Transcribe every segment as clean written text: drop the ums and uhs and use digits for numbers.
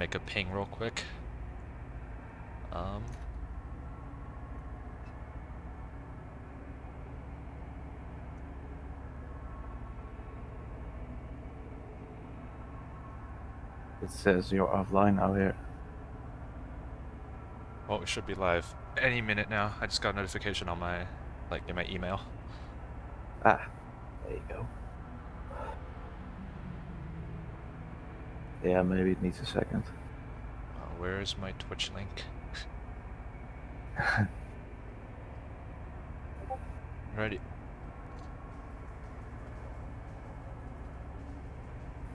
make a ping real quick. It says you're offline now here. Well, we should be live any minute now. I just got a notification on my, in my email. Ah, there you go. Yeah, maybe it needs a second. Where is my Twitch link? Ready.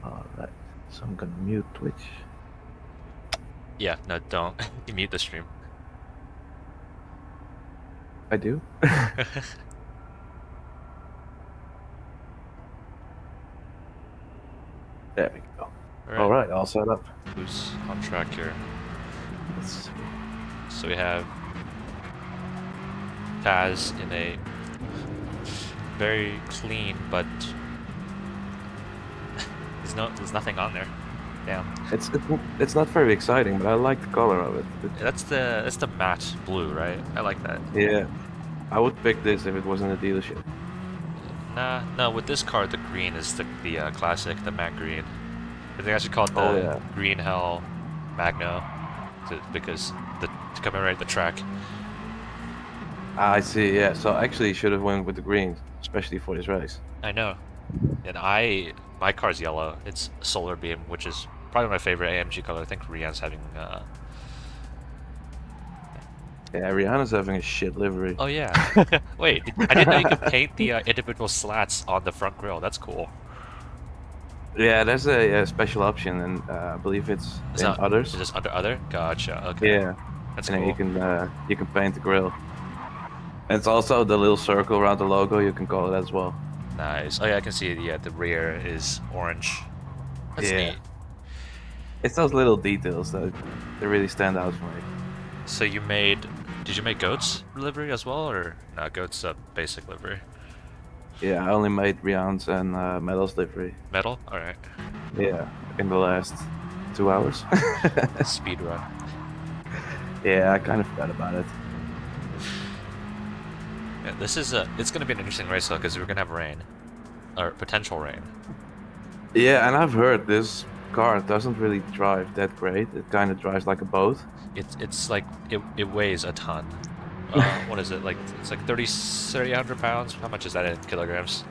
Alright, so I'm gonna mute Twitch. Yeah, no, don't. You mute the stream. I do? There we go. Alright, all set up. Who's on track here? So we have Taz in a very clean, but there's nothing on there. Damn. It's not very exciting, but I like the color of it. That's the matte blue, right? I like that. Yeah, I would pick this if it was in a dealership. Nah, no. With this car, the green is the classic, the matte green. I think I should call it the Green Hell Magno, because to commemorate the track. I see. Yeah, so actually, you should have went with the green, especially for this race. I know, and my car's yellow. It's Solar Beam, which is probably my favorite AMG color. I think Rian's having. Yeah, Rihanna's having a shit livery. Oh yeah. Wait, I didn't know you could paint the individual slats on the front grille. That's cool. Yeah, there's a special option, and I believe it's in others. Is this under other? Gotcha. Okay. Yeah, that's and cool. You can paint the grille. And it's also the little circle around the logo. You can call it as well. Nice. Oh yeah, I can see. Yeah, the rear is orange. That's neat. It's those little details that really stand out for me. So did you make Goat's livery as well, or no? Goat's a basic livery. Yeah, I only made Rihan's and Metal's livery. Metal? All right. Yeah, in the last 2 hours. Speed run. Yeah, I kind of forgot about it. Yeah, it's gonna be an interesting race though, because we're gonna have rain, or potential rain. Yeah, and I've heard this car doesn't really drive that great. It kind of drives like a boat. It's like it weighs a ton. What is it like? It's like 3,800 pounds. How much is that in kilograms?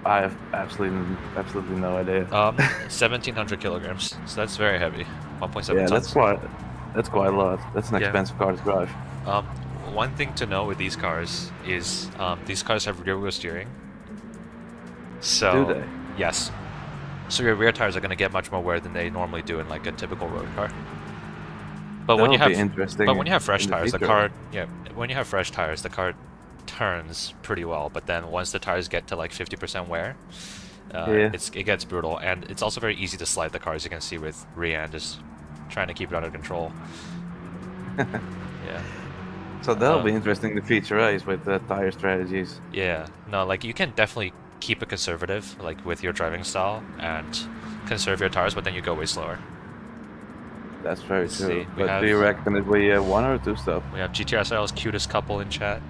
I have absolutely no idea. 1,700 kilograms. So that's very heavy. 1.7 yeah, tons. That's quite a lot. That's an expensive car to drive. One thing to know with these cars is these cars have rear wheel steering. So do they? Yes. So your rear tires are going to get much more wear than they normally do in like a typical road car. But when you have fresh tires, the car turns pretty well. But then once the tires get to like 50% wear, it gets brutal, and it's also very easy to slide the car, as you can see with Rian just trying to keep it under control. Yeah. So that'll be interesting to feature race with the tire strategies. Yeah. No, like you can definitely keep it conservative, like with your driving style, and conserve your tires, but then you go way slower. That's very true. But do you reckon it will be a 1 or 2 stop? We have GTRSL's cutest couple in chat.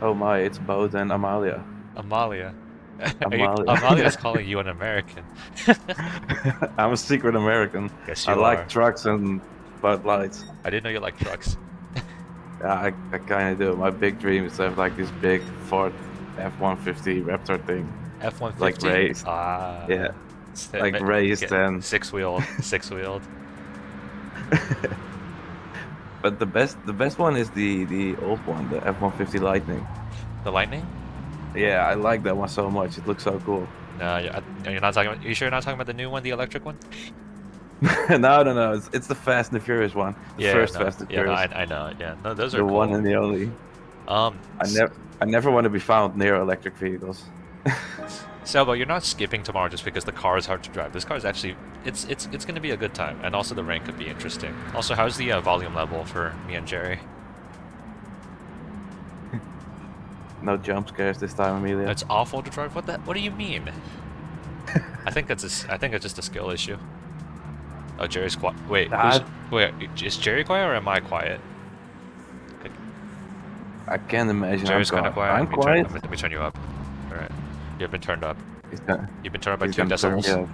Oh my, it's Boat and Amalia. Amalia. Amalia's calling you an American. I'm a secret American. Guess you I like trucks and Bud Lights. I didn't know you liked trucks. Yeah, I kind of do. My big dream is to have like this big Ford F-150 Raptor thing. F-150? Like raised. Yeah. Like raised and... Six-wheeled. But the best one is the old one, the F-150 Lightning. The Lightning? Yeah, I like that one so much. It looks so cool. No, you're not talking about... Are you sure you're not talking about the new one, the electric one? No. It's the Fast and the Furious one. Fast and Furious. I know. Yeah, no, those are the cool. one and the only. I never want to be found near electric vehicles. Selbo, you're not skipping tomorrow just because the car is hard to drive. This car is actually, it's going to be a good time, and also the rain could be interesting. Also, how's the volume level for me and Jerry? No jump scares this time, Amelia. It's awful to drive. What do you mean? I think it's just a skill issue. Oh, Jerry's quiet. Wait, wait, is Jerry quiet or am I quiet? I can't imagine. Jerry's kind of quiet. I'm quiet. Let me turn you up. All right, you've been turned up. You've been turned up by He's 2 decibels.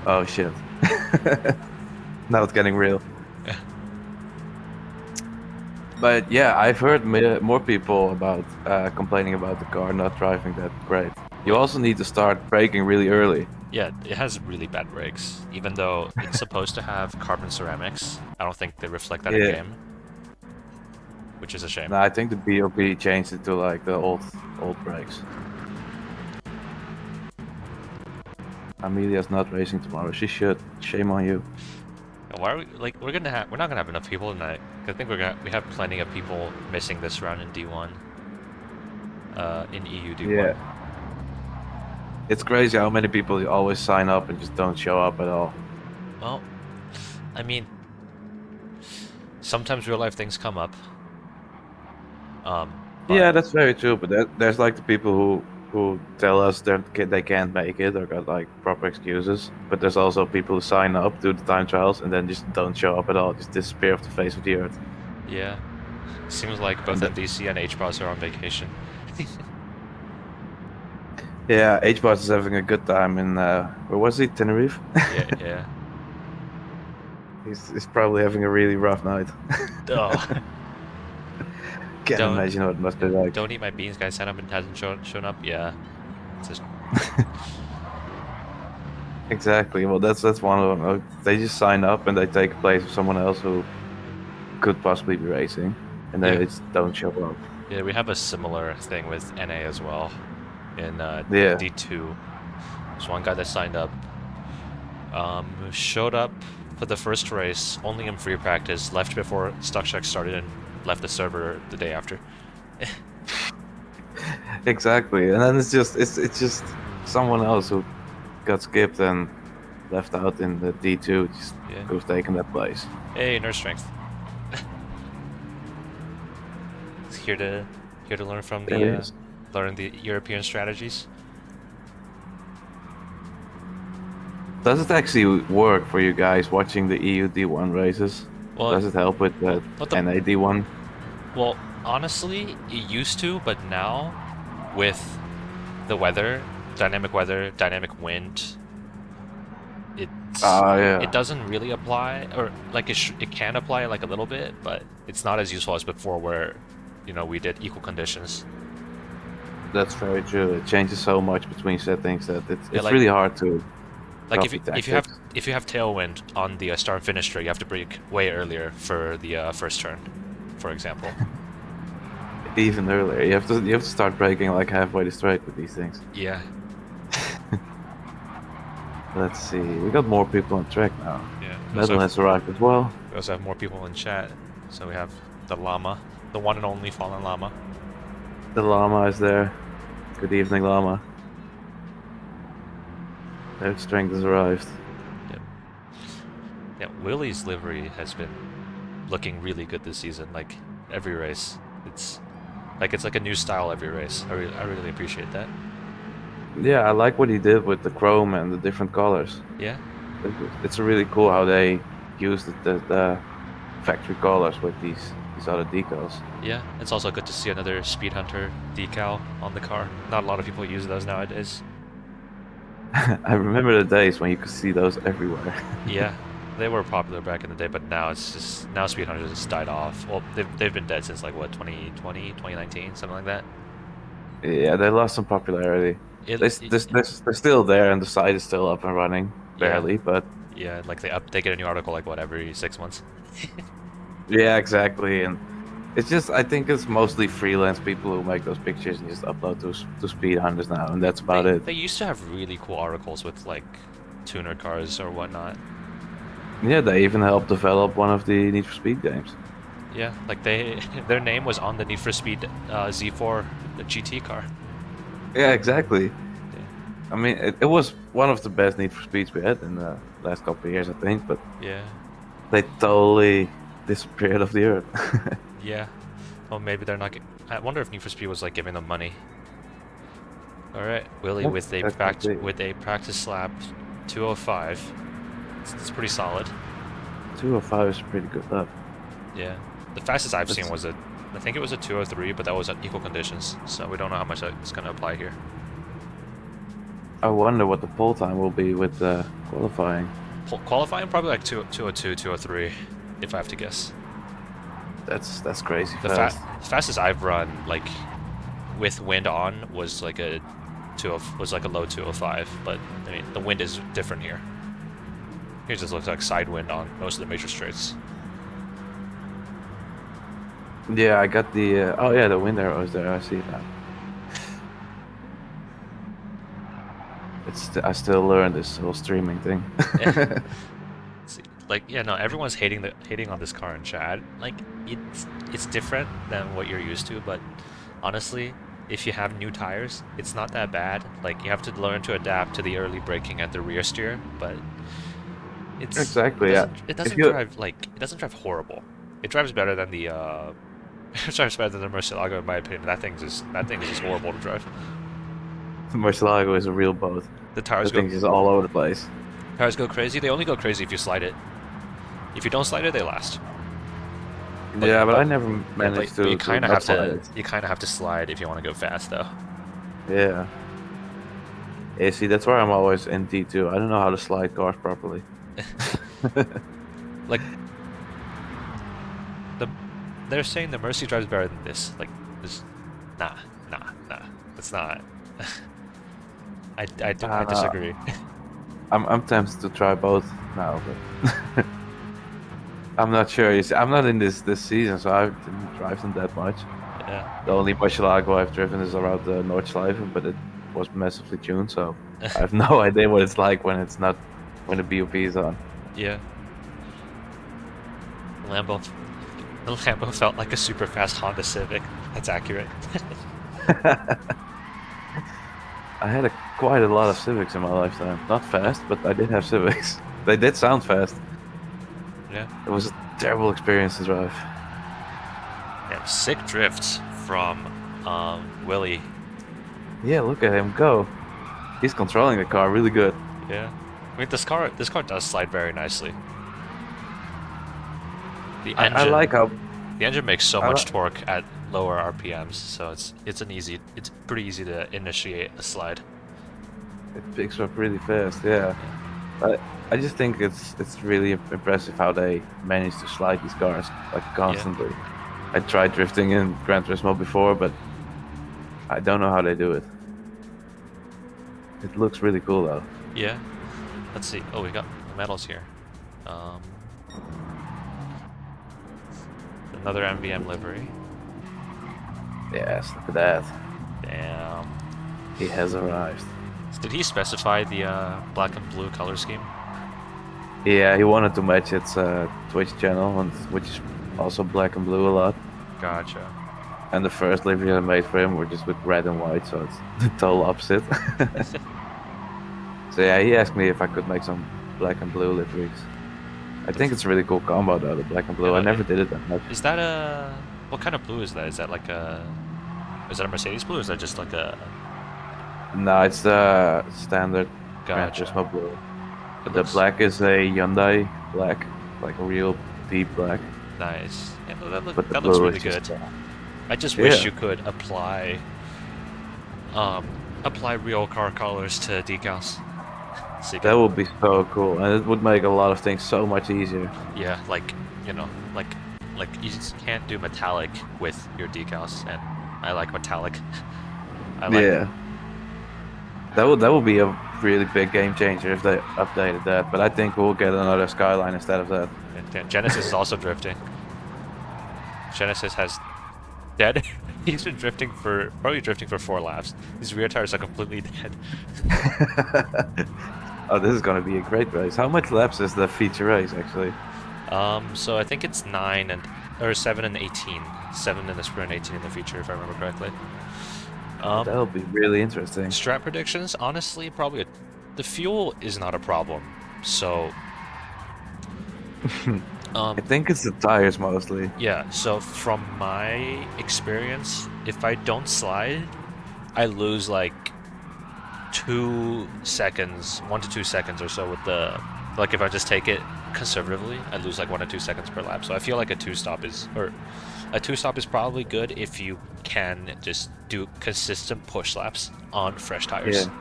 Oh shit! Now it's getting real. But yeah, I've heard more people about complaining about the car not driving that great. You also need to start braking really early. Yeah, it has really bad brakes. Even though it's supposed to have carbon ceramics, I don't think they reflect that in game. Which is a shame. No, I think the BOP changed it to like the old brakes. Amelia's not racing tomorrow. She should. Shame on you. Why are we like we're not gonna have enough people tonight? I think we have plenty of people missing this round in D1. In EU D1. Yeah. It's crazy how many people always sign up and just don't show up at all. Well, I mean, sometimes real life things come up. Yeah, that's very true. But there's like the people who tell us they can't make it or got like proper excuses. But there's also people who sign up, do the time trials, and then just don't show up at all, just disappear off the face of the earth. Yeah, seems like both MDC and HBOS are on vacation. Yeah, HBOS is having a good time in where was he? Tenerife? Yeah. He's probably having a really rough night. Oh. Can't imagine what it must be like. Don't eat my beans, guys. Signed up and hasn't shown up. Yeah. Just... Exactly. Well, that's one of them. They just sign up and they take a place of someone else who could possibly be racing, and they just don't show up. Yeah, we have a similar thing with NA as well. In D2, there's one guy that signed up, showed up for the first race only in free practice, left before stock check started, and left the server the day after. Exactly, and then it's just someone else who got skipped and left out in the D2, just who's taken that place. Hey, nurse strength. here to learn from learn the European strategies. Does it actually work for you guys watching the EU D1 races? Well, does it help with the NA D1? Well, honestly, it used to, but now with the weather, dynamic wind, it doesn't really apply, or like it can apply like a little bit, but it's not as useful as before where, you know, we did equal conditions. That's very true. It changes so much between settings that it's really hard to. Like if you have tailwind on the start and finish straight, you have to brake way earlier for the first turn, for example. Even earlier, you have to start braking like halfway the straight with these things. Yeah. Let's see. We got more people on track now. Yeah. Metal has arrived as well. We also have more people in chat. So we have the llama, the one and only fallen llama. The llama is there. Good evening, llama. Their strength has arrived. Yep. Yeah, Willie's livery has been looking really good this season. Like every race, it's like a new style every race. I really appreciate that. Yeah, I like what he did with the chrome and the different colors. Yeah. It's really cool how they used the factory colors with these other decals. Yeah, it's also good to see another Speed Hunter decal on the car. Not a lot of people use those nowadays. I remember the days when you could see those everywhere. Yeah, they were popular back in the day, but now now Speed Hunters just died off. Well, they've been dead since like what, 2020, 2019, something like that. Yeah, they lost some popularity. They're still there, and the site is still up and running, barely, but yeah, like they get a new article like what, every 6 months. Yeah, exactly, and it's just, I think it's mostly freelance people who make those pictures and just upload to Speed Hunters now, and that's about it. They used to have really cool articles with like tuner cars or whatnot. Yeah, they even helped develop one of the Need for Speed games. Yeah, like their name was on the Need for Speed Z4, the GT car. Yeah, exactly. Yeah. I mean, it was one of the best Need for Speeds we had in the last couple of years, I think, but yeah, they totally disappeared off the earth. Yeah. Well, maybe they're not. I wonder if Need for Speed was like giving them money. All right, Willie with a practice lap 205. It's pretty solid. 205 is a pretty good lap. Yeah. The fastest I've seen was I think it was a 203, but that was at equal conditions, so we don't know how much it's going to apply here. I wonder what the pole time will be with qualifying. Qualifying probably like 202, 203, if I have to guess. That's crazy the fast. Fastest I've run, like with wind on, was like a low 205. But I mean, the wind is different here. Here it just looks like side wind on most of the major straights. Yeah, I got the oh yeah, the wind arrows there. I see it now. I still learn this whole streaming thing. Yeah. Like, yeah, no, everyone's hating on this car in chat. Like, it's different than what you're used to, but honestly, if you have new tires, it's not that bad. Like, you have to learn to adapt to the early braking and the rear steer, but it's exactly it doesn't drive horrible. It drives better than the it drives better than the Murcielago, in my opinion. That thing is just horrible to drive. The Murcielago is a real boat. The tires go just all over the place. Tires go crazy. They only go crazy if you slide it. If you don't slide it, they last. But I never managed to. You kind of have to. You kind of have to slide if you want to go fast, though. Yeah. Yeah. See, that's why I'm always in D2. I don't know how to slide cars properly. Like, they're saying the Mercy drives better than this. Like, this, nah. It's not. I disagree. I'm tempted to try both now, but I'm not sure. You see, I'm not in this season, so I didn't drive them that much. Yeah. The only Murcielago I've driven is around the Nordschleife, but it was massively tuned, so I have no idea what it's like when the BOP is on. Yeah. The Lambo felt like a super fast Honda Civic. That's accurate. I had quite a lot of Civics in my lifetime. Not fast, but I did have Civics. They did sound fast. Yeah. It was a terrible experience to drive. Yeah, sick drifts from Willie. Yeah, look at him go. He's controlling the car really good. Yeah. I mean, this car does slide very nicely. The engine, I like how the engine makes so much torque at lower RPMs, so it's pretty easy to initiate a slide. It picks up really fast, yeah. I just think it's really impressive how they manage to slide these cars like constantly. Yeah. I tried drifting in Gran Turismo before, but I don't know how they do it. It looks really cool though. Yeah. Let's see. Oh, we got the medals here. Another MVM livery. Yes, look at that. Damn. He has arrived. Did he specify the black and blue color scheme? Yeah, he wanted to match its Twitch channel, which is also black and blue a lot. Gotcha. And the first livery I made for him were just with red and white, so it's the total opposite. So yeah, he asked me if I could make some black and blue liveries. I think it's a really cool combo though, the black and blue. I never did it that much. Is that a... What kind of blue is that? Is that like a... Is that a Mercedes blue or is that just like a... No, it's the standard Gran Turismo blue. But the black is a Hyundai black, like a real deep black. Nice. Yeah, that looks really good. I just wish you could apply real car colors to decals. So that would be so cool, and it would make a lot of things so much easier. Yeah, like, you know, like you just can't do metallic with your decals, and I like metallic. That would be a really big game changer if they updated that, but I think we'll get another Skyline instead of that. And Genesis is also drifting. Genesis has dead. He's been probably drifting for 4 laps. His rear tires are completely dead. Oh, this is going to be a great race. How much laps is the feature race, actually? So I think it's 7 and 18. 7 in the sprint, 18 in the feature, if I remember correctly. That'll be really interesting. Strat predictions, honestly, probably the fuel is not a problem. So, I think it's the tires mostly. Yeah. So from my experience, if I don't slide, I lose like 2 seconds, 1 to 2 seconds or so with the Like if I just take it conservatively, I lose like 1 or 2 seconds per lap. So I feel like a two-stop is probably good if you can just do consistent push laps on fresh tires. Yeah.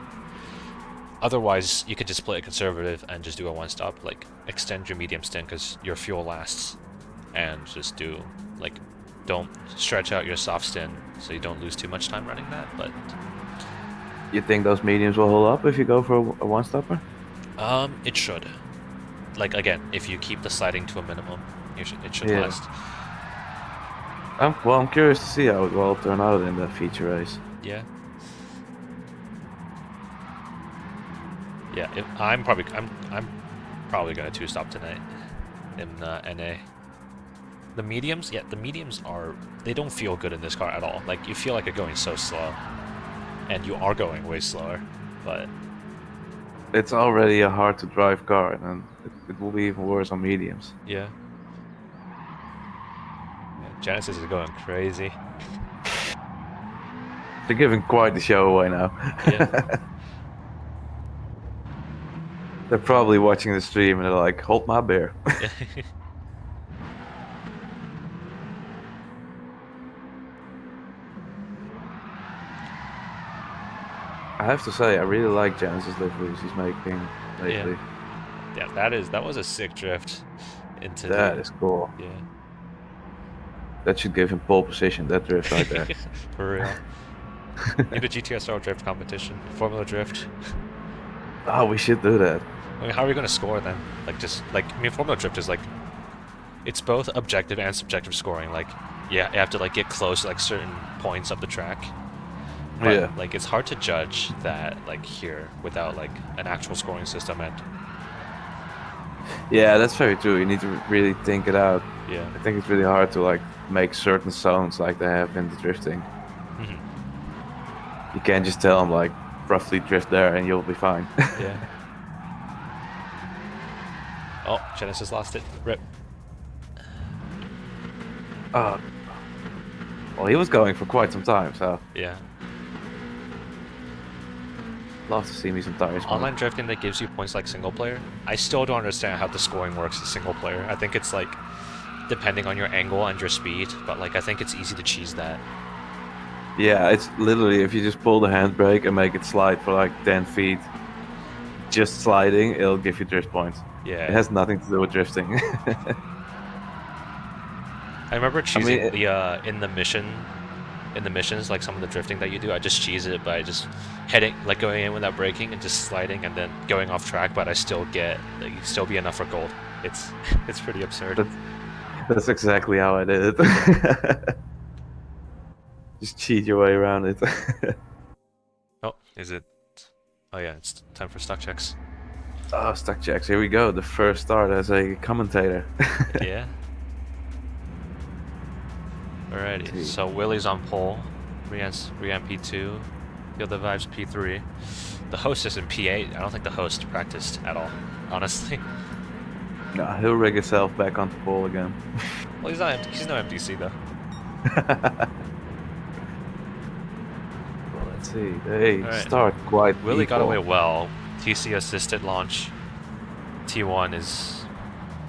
Otherwise, you could just play it conservative and just do a one-stop, like extend your medium stint because your fuel lasts, and just do like don't stretch out your soft stint so you don't lose too much time running that. But you think those mediums will hold up if you go for a one-stopper? It should. Like again, if you keep the sliding to a minimum, it should last. I'm curious to see how it will turn out in the feature race. Yeah. Yeah, I'm probably gonna two-stop tonight in NA. The mediums, they don't feel good in this car at all. Like you feel like you're going so slow, and you are going way slower, but it's already a hard to drive car, and it will be even worse on mediums. Yeah. Genesis is going crazy. They're giving quite the show away now. Yeah. They're probably watching the stream and they're like, hold my beer. I have to say, I really like Genesis liveries he's making lately. Yeah, that was a sick drift into that is cool. Yeah. That should give him pole position, that drift right there. For real. Need a GTSR drift competition, Formula Drift. Oh, we should do that. I mean, how are we going to score then? Formula Drift is like, it's both objective and subjective scoring. Like, yeah, you have to like get close to like certain points of the track. But, yeah. Like, it's hard to judge that like here without like an actual scoring system. And yeah, that's very true. You need to really think it out. Yeah. I think it's really hard to like make certain zones like they have in the drifting. You can't just tell them like roughly drift there and you'll be fine. Yeah. Oh, Genesis lost it. Rip. Well, he was going for quite some time, so yeah. Love to see me some tires. Online drifting that gives you points like single player. I still don't understand how the scoring works in single player. I think it's like depending on your angle and your speed, but like I think it's easy to cheese that. Yeah, it's literally if you just pull the handbrake and make it slide for like 10 feet, just sliding, it'll give you drift points. Yeah. It has nothing to do with drifting. I remember cheesing the in the missions, like some of the drifting that you do, I just cheese it by just heading, like going in without braking and just sliding and then going off track, but I still get, like, still be enough for gold. It's pretty absurd. That's exactly how I did it. Just cheat your way around it. Oh, is it? Oh yeah, it's time for stock checks. Oh, stock checks. Here we go. The first start as a commentator. Yeah. Alrighty. So Willie's on pole. Rian's P2. Field of Vibes P3. The host is in P8. I don't think the host practiced at all, honestly. Nah, he'll rig himself back onto pole again. Well, he's no MDC though. Well, let's see. They start quite. Willie got away well. TC assisted launch. T1 is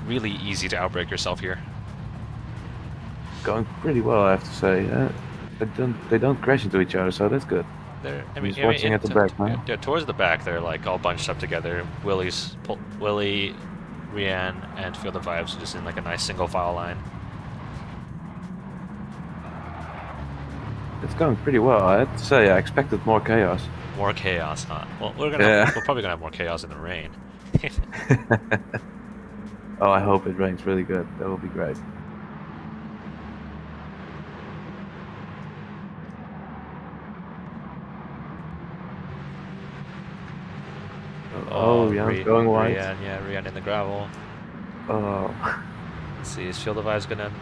really easy to outbrake yourself here. Going pretty well, I have to say. They don't crash into each other, so that's good. He's watching at the back, man. Yeah, towards the back, they're like all bunched up together. Willie, Rian, and Field of Vibes just in like a nice single file line. It's going pretty well. I have to say, I expected more chaos. More chaos, huh? Well, we're probably gonna have more chaos in the rain. Oh, I hope it rains really good. That will be great. Oh, yeah, going wide. Rian in the gravel. Oh. Let's see, is Field of Vibes gonna...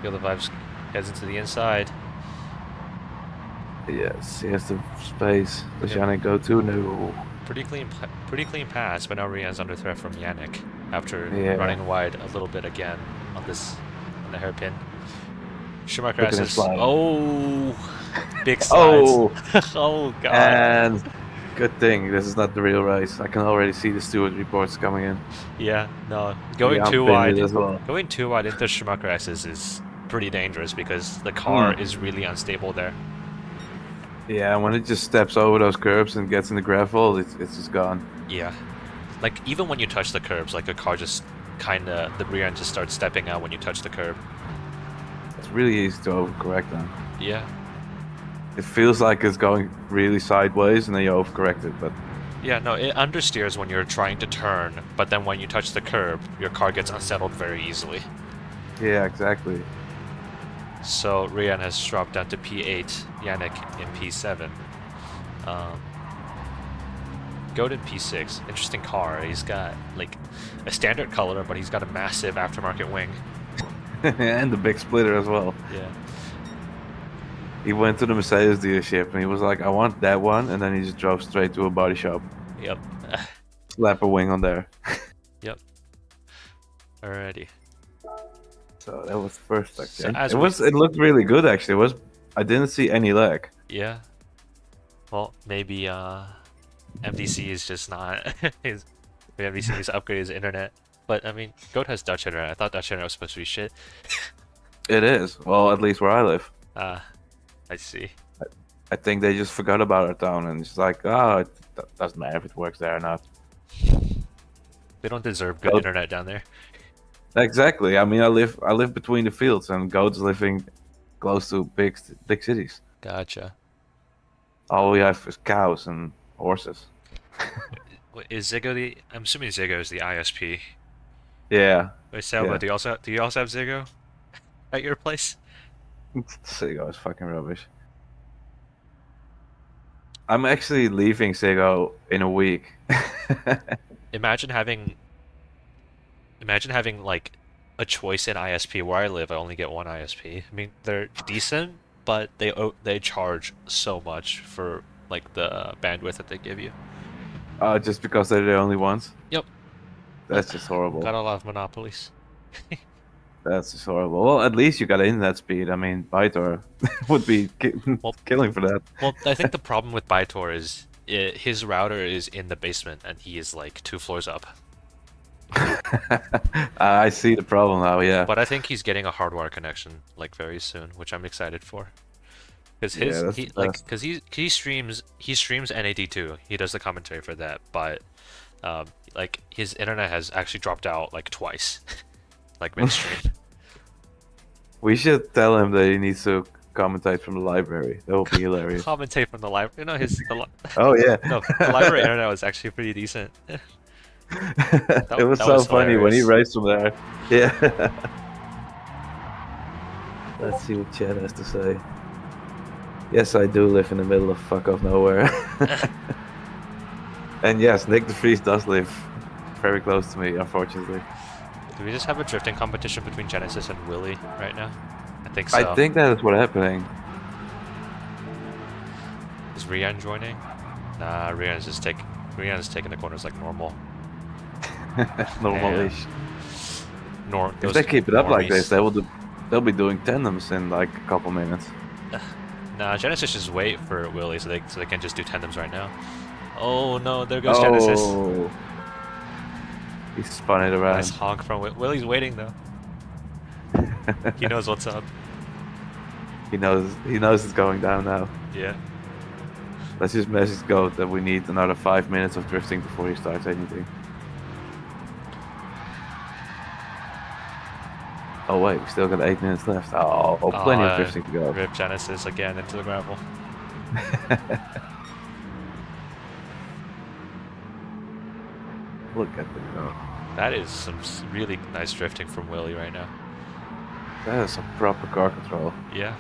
Field of Vibes heads into the inside. Yes, he has the space. Does Yannick go to? No. Pretty clean pass, but now Rian's under threat from Yannick after running wide a little bit again on the hairpin. Schumacher has his... Oh! Big slides. Oh! Oh, God. And Good thing this is not the real race. I can already see the steward reports coming in. Yeah, no, Yeah, I'm pinned as well. going too wide into Schumacher X's is pretty dangerous because the car is really unstable there. Yeah, when it just steps over those curbs and gets in the gravel, it's just gone. Yeah, like even when you touch the curbs, like a car just kinda the rear end just starts stepping out when you touch the curb. It's really easy to overcorrect then. Yeah. It feels like it's going really sideways and then you overcorrect it, but... Yeah, no, it understeers when you're trying to turn, but then when you touch the curb, your car gets unsettled very easily. Yeah, exactly. So Rian has dropped down to P8, Yannick in P7. Goat in P6. Interesting car. He's got like a standard color, but he's got a massive aftermarket wing. And the big splitter as well. Yeah. He went to the Mercedes dealership and he was like, I want that one, and then he just drove straight to a body shop. Yep. Slap a wing on there. Yep. Alrighty. So that was the first section. It looked really good actually. I didn't see any lag. Yeah. Well, maybe MDC is just not maybe MDC needs to upgrade his internet. But I mean, Goat has Dutch internet. I thought Dutch internet was supposed to be shit. It is. Well, at least where I live. I see. I think they just forgot about our town and it's like, oh, it doesn't matter if it works there or not. They don't deserve good internet down there. Exactly. I mean, I live between the fields, and Goat's living close to big cities. Gotcha. All we have is cows and horses. Is Ziggo the? I'm assuming Ziggo is the ISP. Yeah. Wait, Selma, yeah. Do you also have Ziggo at your place? Ziggo is fucking rubbish. I'm actually leaving Ziggo in a week. Imagine having like a choice in ISP. Where I live, I only get one ISP. I mean, they're decent, but they charge so much for like the bandwidth that they give you. Just because they're the only ones? Yep. That's just horrible. Got a lot of monopolies. That's just horrible. Well, at least you got internet speed. I mean, Bytor would be killing for that. Well, I think the problem with Bytor is his router is in the basement and he is like 2 floors up. I see the problem now, yeah. But I think he's getting a hardwire connection like very soon, which I'm excited for. Because he streams NAD too. He does the commentary for that, but like his internet has actually dropped out like twice. Like midstream. We should tell him that he needs to commentate from the library. That would be hilarious. Commentate from the library? No, Oh yeah. No, the library internet was actually pretty decent. It was so funny when he raced from there. Yeah. Let's see what Chad has to say. Yes, I do live in the middle of fuck off nowhere. And yes, Nick de Vries does live very close to me, unfortunately. Do we just have a drifting competition between Genesis and Willy right now? I think so. I think that is what's happening. Is Rian joining? Nah, Rian's taking the corners like normal. Normal-ish. If they keep it up like this, they'll be doing tandems in like a couple minutes. Nah, Genesis just wait for Willy so they can just do tandems right now. Oh no, there goes Genesis. He spun it around. Nice honk from Willy's waiting though. He knows what's up. He knows it's going down now. Yeah. Let's just message Goat that we need another 5 minutes of drifting before he starts anything. Oh wait, we still got 8 minutes left. Oh, plenty of drifting to go. Rip Genesis again into the gravel. Look at the go. That is some really nice drifting from Willy right now. That is some proper car control. Yeah.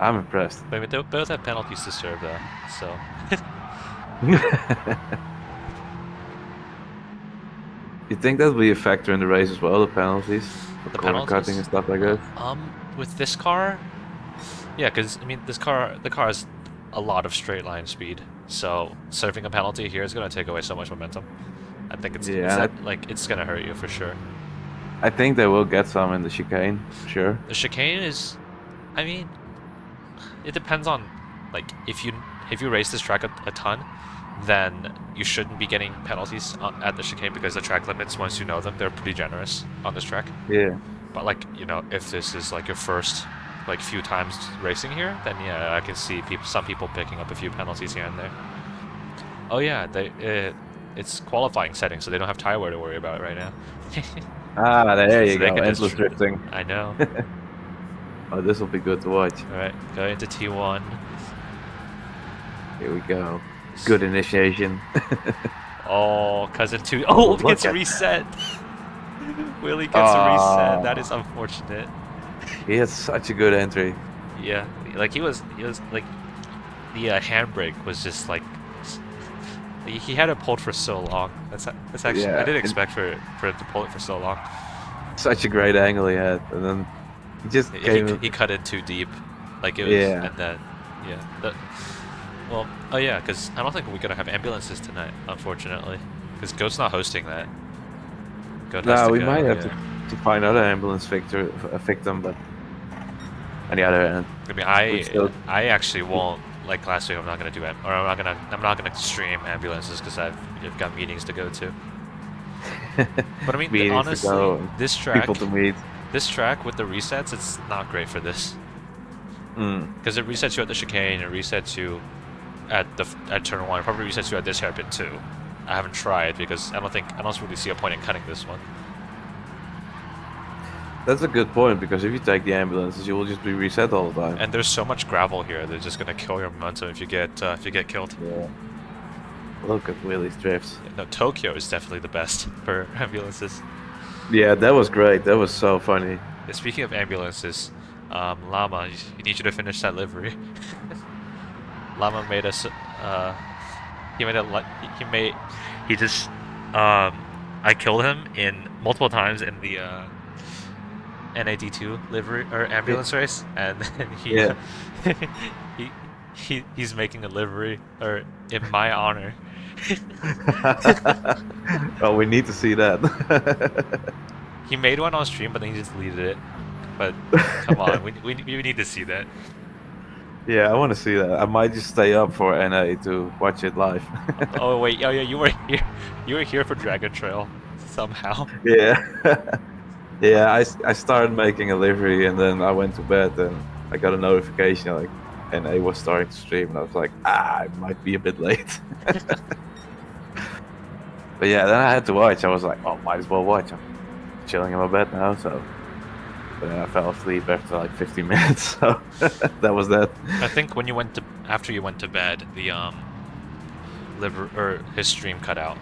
I'm impressed. But they both have penalties to serve though, so. You think that'll be a factor in the race as well, the penalties? For corner cutting and stuff like that? With this car? Yeah, because, I mean, the car has a lot of straight line speed, so serving a penalty here is going to take away so much momentum. I think it's going to hurt you for sure. I think they will get some in the chicane, for sure. The chicane is, I mean, it depends on, like, if you race this track a ton, then you shouldn't be getting penalties at the chicane because the track limits, once you know them, they're pretty generous on this track. Yeah. But like, you know, if this is like your first like few times racing here, then yeah, I can see some people picking up a few penalties here and there. Oh yeah, it's qualifying settings, so they don't have tire wear to worry about right now. There you go. Endless drifting. I know. Oh, this will be good to watch. All right, go into T1. Here we go. Good initiation. Oh, cousin 2. Oh, gets reset. Willie gets a reset. That is unfortunate. He had such a good entry. Yeah, like he was like, the handbrake was just like, he had it pulled for so long. That's actually, I didn't expect for it to pull it for so long. Such a great angle he had, and then he just he cut in too deep, like it was, and then well, oh yeah, because I don't think we're gonna have ambulances tonight, unfortunately, because Goat's not hosting that. No, we might have to find another ambulance victim, but on the other hand, I mean, I actually won't. Like last week, I'm not gonna stream ambulances because I've got meetings to go to. But I mean, honestly, this track with the resets, it's not great for this. Because it resets you at the chicane, it resets you at turn 1, it probably resets you at this hairpin too. I haven't tried because I don't really see a point in cutting this one. That's a good point, because if you take the ambulances, you will just be reset all the time. And there's so much gravel here; they're just gonna kill your momentum if you get killed. Yeah. Look at Willie's drifts. Yeah, no, Tokyo is definitely the best for ambulances. Yeah, that was great. That was so funny. Yeah, speaking of ambulances, Llama, you need you to finish that livery. Llama made us. I killed him in multiple times in the NAD2 livery or ambulance race, and then he's making a livery or in my honor. Oh, we need to see that. He made one on stream, but then he just deleted it. But come on, we need to see that. Yeah, I want to see that. I might just stay up for NA to watch it live. Oh wait, oh yeah, you were here for Dragon Trail somehow. Yeah. Yeah, I started making a livery, and then I went to bed, and I got a notification like NA was starting to stream, and I was like, I might be a bit late. But yeah, then I had to watch. I was like, oh, might as well watch. I'm chilling in my bed now, so. But then I fell asleep after like 15 minutes, so that was that. I think when after you went to bed, the his stream cut out.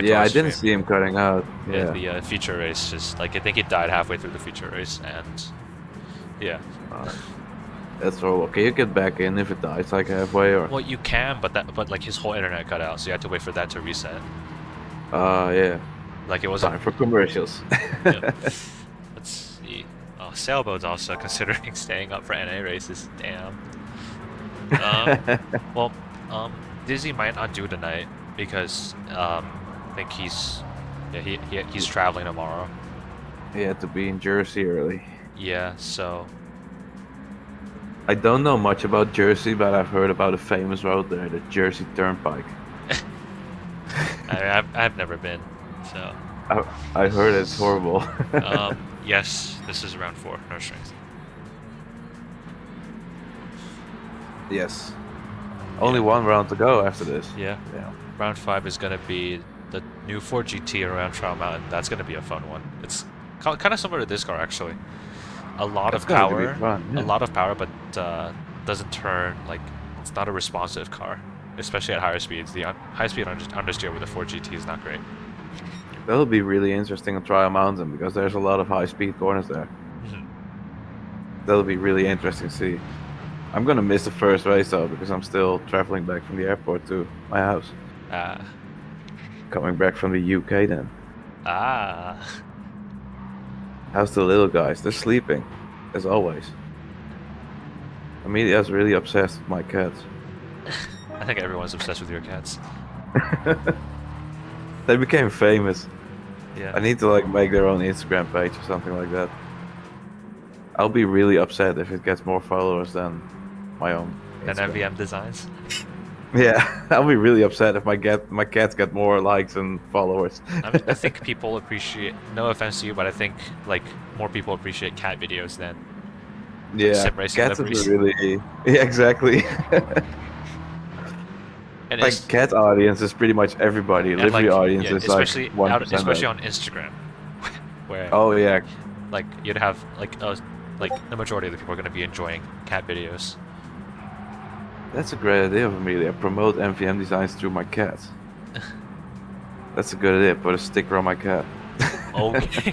Yeah, I didn't see him cutting out. Yeah. The feature race just like, I think it died halfway through the feature race, and yeah. That's horrible. Can you get back in if it dies like halfway, or? Well, you can, but like his whole internet cut out, so you had to wait for that to reset. Yeah. Like it wasn't time for commercials. Yeah. Let's see. Oh, Sailboat's also considering staying up for NA races. Damn. Well, Dizzy might not do tonight because I think he's traveling tomorrow. He had to be in Jersey early. Yeah, so. I don't know much about Jersey, but I've heard about a famous road there, the Jersey Turnpike. I've never been, so. I heard it's horrible. Yes, this is round 4, no strength. Yes. Only one round to go after this. Yeah. Round 5 is going to be the new 4GT around Trial Mountain. That's going to be a fun one. It's kind of similar to this car, actually. A lot of power, but doesn't turn, like, it's not a responsive car, especially at higher speeds. The high-speed understeer with the 4GT is not great. That'll be really interesting on Trial Mountain because there's a lot of high-speed corners there. That'll be really interesting to see. I'm gonna miss the first race though because I'm still traveling back from the airport to my house. Coming back from the UK then. How's the little guys? They're sleeping, as always. Amelia's really obsessed with my cats. I think everyone's obsessed with your cats. They became famous. Yeah. I need to like make their own Instagram page or something like that. I'll be really upset if it gets more followers than my own Than Instagram. MVM designs. Yeah, I'll be really upset if my cats get more likes and followers. I mean, I think people appreciate. No offense to you, but I think like more people appreciate cat videos than sim racing cats liveries. is really yeah, exactly. And like cat audience is pretty much everybody. And livery like, audience yeah, is like 1%. especially on Instagram, where oh yeah, like you'd have like the majority of the people are going to be enjoying cat videos. that's a great idea of Amelia. Promote MVM designs through my cat. That's a good idea. Put a sticker on my cat. Okay.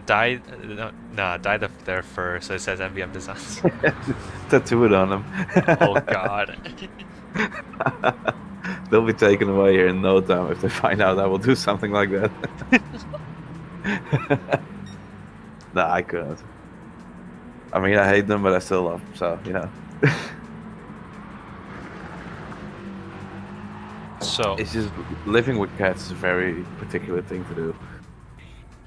Dye their fur so it says MVM designs. Tattoo it on them. Oh god. They'll be taken away here in no time if they find out I will do something like that. Nah, I couldn't. I mean, I hate them, but I still love them, so, you know. So it's just living with cats is a very particular thing to do.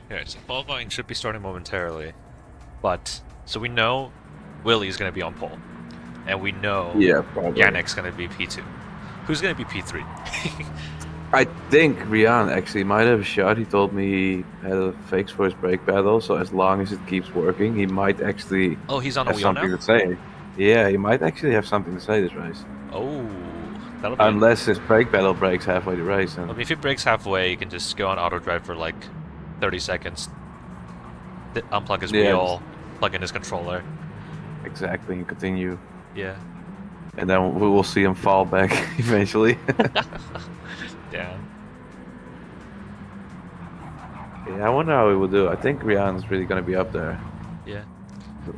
Yeah, so qualifying should be starting momentarily, but so we know Willie's going to be on pole, and we know Yannick's going to be P2. Who's going to be P3? I think Rian actually might have a shot. He told me he had a fix for his brake pedal, so as long as it keeps working, he might actually he's on a have wheel something now? to say. Yeah, he might actually have something to say this race. Oh, that'll be unless his brake pedal breaks halfway the race. And... I mean, if it breaks halfway, you can just go on auto drive for like 30 seconds, unplug his wheel, plug in his controller. Exactly, and continue. Yeah. And then we will see him fall back eventually. Damn. Yeah, I wonder how he will do. I think Rihan's really going to be up there. Yeah.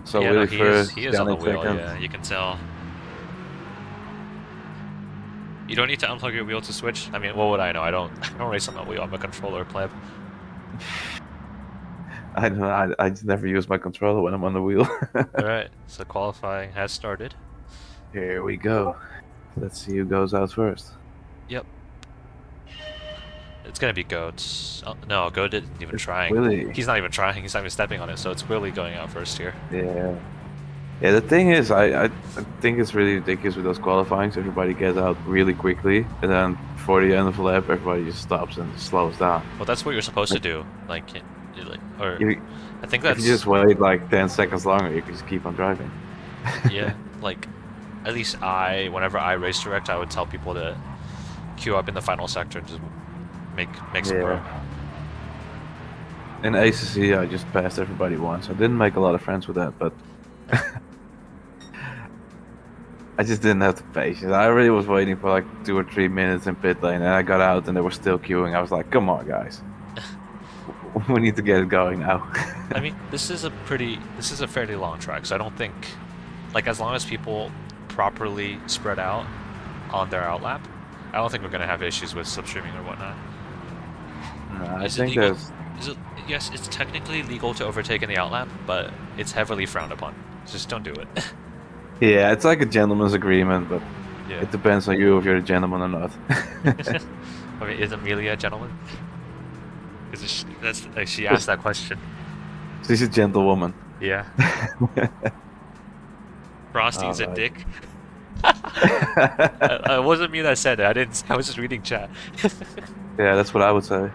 So yeah, really no, he is on the wheel, yeah, you can tell. You don't need to unplug your wheel to switch. I mean, what would I know? I don't race on the wheel. I'm a controller pleb. I don't know. I just never use my controller when I'm on the wheel. Alright, so qualifying has started. Here we go. Let's see who goes out first. Yep. It's gonna be Goat. Oh, no, Goat isn't even trying. Willie. He's not even trying. He's not even stepping on it. So it's Willie going out first here. Yeah. Yeah, the thing is, I think it's really ridiculous with those qualifyings. Everybody gets out really quickly, and then before the end of the lap, everybody just stops and slows down. Well, that's what you're supposed to do. I think that's... If you just wait like 10 seconds longer, you can just keep on driving. Yeah, like, at least whenever I race direct, I would tell people to queue up in the final sector and just make some room. In ACC, I just passed everybody once. I didn't make a lot of friends with that, but... I just didn't have the patience. I really was waiting for like 2 or 3 minutes in pit lane, and I got out and they were still queuing. I was like, come on, guys. We need to get it going now. I mean, this is a fairly long track, so I don't think, like, as long as people properly spread out on their outlap, I don't think we're going to have issues with slipstreaming or whatnot. I think there's... Yes, it's technically legal to overtake in the outlap, but it's heavily frowned upon. Just don't do it. Yeah, it's like a gentleman's agreement, but it depends on you if you're a gentleman or not. I mean, is Amelia a gentleman? She asked that question. She's a gentlewoman. Yeah. Frosty's a dick. It wasn't me that said it. I was just reading chat. Yeah, that's what I would say.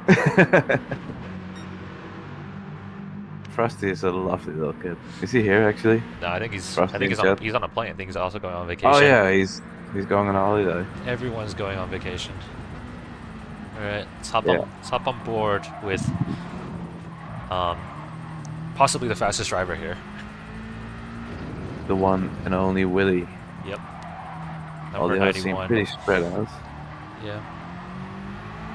Frosty is a lovely little kid. Is he here actually? No, I think he's on a plane. I think he's also going on vacation. Oh yeah, he's going on a holiday. Everyone's going on vacation. Alright, let's hop on board with possibly the fastest driver here. The one and only Willie. Yep. All the others seem pretty spread out. Yeah.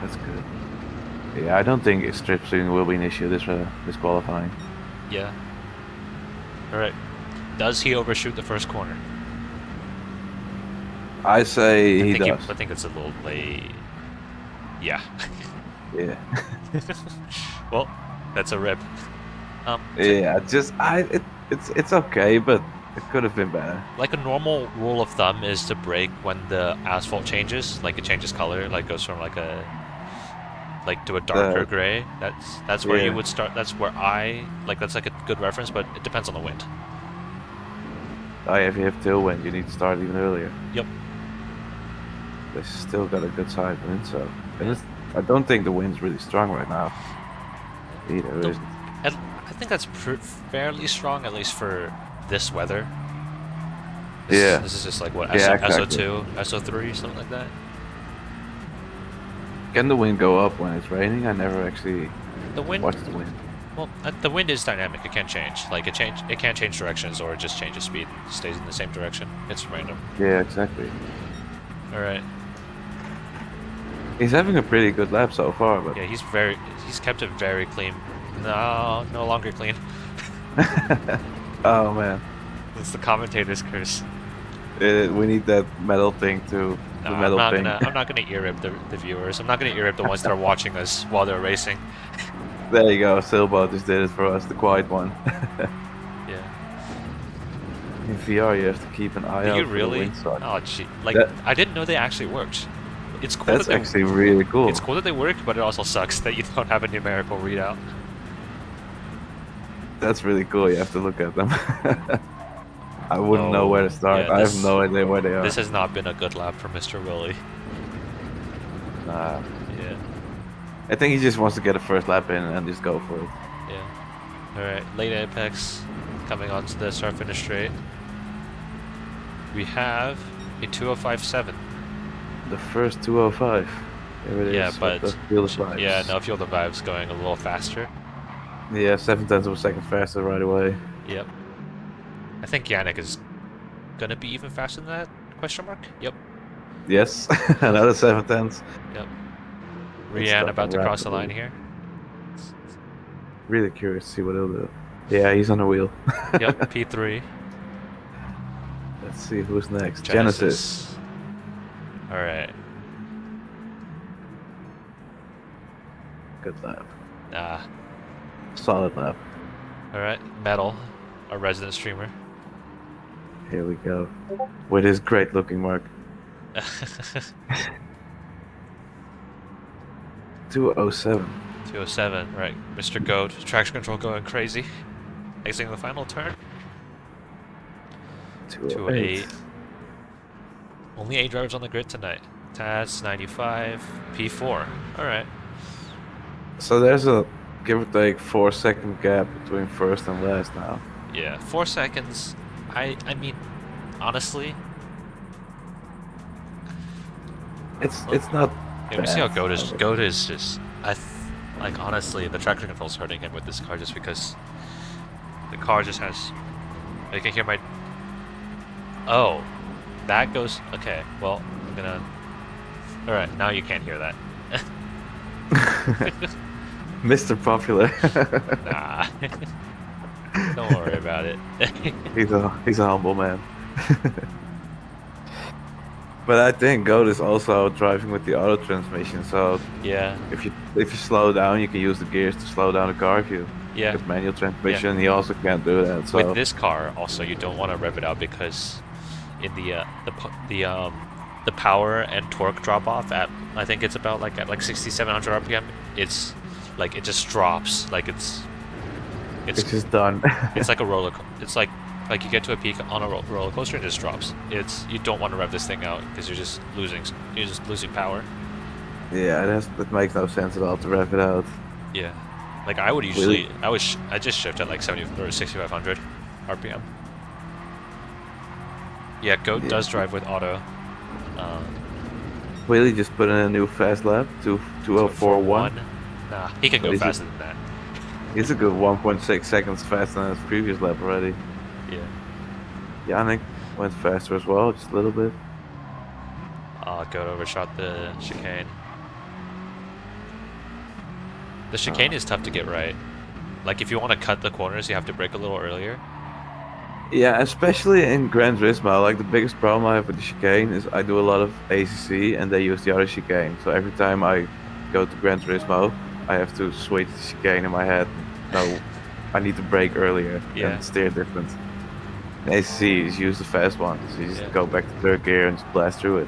That's good. Yeah, I don't think strip swing will be an issue this qualifying. Yeah. Alright. Does he overshoot the first corner? I say he does. I think it's a little late. Yeah. Yeah. Well, that's a rip. Yeah, it's okay, but it could have been better. Like a normal rule of thumb is to brake when the asphalt changes, like it changes color, like goes from like a like to a darker gray. That's where you would start. That's where that's like a good reference, but it depends on the wind. Oh, yeah, if you have tailwind, you need to start even earlier. Yep. They still got a good side wind, so I don't think the wind's really strong right now. Either, isn't. I think that's fairly strong, at least for this weather. This is just like what, SO2, SO3, something like that. Can the wind go up when it's raining? I never actually watched the wind. Well, the wind is dynamic. It can change. Like it can change directions, or it just changes speed. It stays in the same direction. It's random. Yeah, exactly. All right. He's having a pretty good lap so far, but yeah, he's kept it very clean. No longer clean. Oh man, it's the commentator's curse. We need that metal thing to I'm not gonna ear rip the viewers. I'm not gonna ear rip the ones that are watching us while they're racing. There you go. Silbo just did it for us, the quiet one. Yeah. In VR, you have to keep an eye out. Do you really? Oh, gee. Like I didn't know they actually worked. It's cool. That's actually really cool. It's cool that they worked, but it also sucks that you don't have a numerical readout. That's really cool. You have to look at them. I wouldn't know where to start. Yeah, I have no idea where they are. This has not been a good lap for Mr. Willie. Nah. Yeah. I think he just wants to get a first lap in and just go for it. Yeah. Alright, late apex coming onto the start finish straight. We have a 2:05.7. The first 2:05. There it is. Yeah, but Feel the vibes. Yeah, no, Feel the Vibes going a little faster. Yeah, 0.7 of a second faster right away. Yep. I think Yannick is gonna be even faster than that? Question mark? Yep. Yes, another 0.7. Yep. Rianne about to cross the line here. Really curious to see what he'll do. Yeah, he's on the wheel. Yep, P3. Let's see who's next. Genesis. Alright. Good lap. Ah. Solid lap. Alright, Metal, our resident streamer. Here we go. With his great looking mark. 2:07. 2:07, right. Mr. Goat, traction control going crazy. Exiting the final turn. 2:08. Only 8 drivers on the grid tonight. Taz, 95, P4. Alright. So there's a give or take 4-second gap between first and last now. Yeah, 4 seconds. I mean, honestly, it's not. Yeah, we see how Goat is. Goat is just. Like honestly, the traction control's hurting him with this car just because the car just has. You can hear my. Oh, that goes. Okay, well, I'm gonna. All right, now you can't hear that. Mr. Popular. Nah. Don't worry about it. he's a humble man. But I think Goat is also driving with the auto transmission, so yeah. If you slow down, you can use the gears to slow down the car. If you get manual transmission, he also can't do that. So with this car, also you don't want to rev it out because in the power and torque drop off at I think it's about like at 6,700 RPM. It's like it just drops. Like it's just done. It's like a roller. It's like you get to a peak on a roller coaster and it just drops. You don't want to rev this thing out because you're just losing power. Yeah, that makes no sense at all to rev it out. Yeah, like I would usually I just shift at like 70 or 6,500 RPM. Yeah, Goat does drive with auto. Willie just put in a new fast lap, 2:04.1. Nah, he can go faster than that. He's a good 1.6 seconds faster than his previous lap already. Yeah. Yannick went faster as well, just a little bit. Goat overshot the chicane. The chicane is tough to get right. Like if you want to cut the corners, you have to brake a little earlier. Yeah, especially in Gran Turismo, like the biggest problem I have with the chicane is I do a lot of ACC and they use the other chicane. So every time I go to Gran Turismo, I have to switch the chicane in my head. No, I need to brake earlier and steer different. In ACC, you just use the fast one, so you just go back to third gear and just blast through it.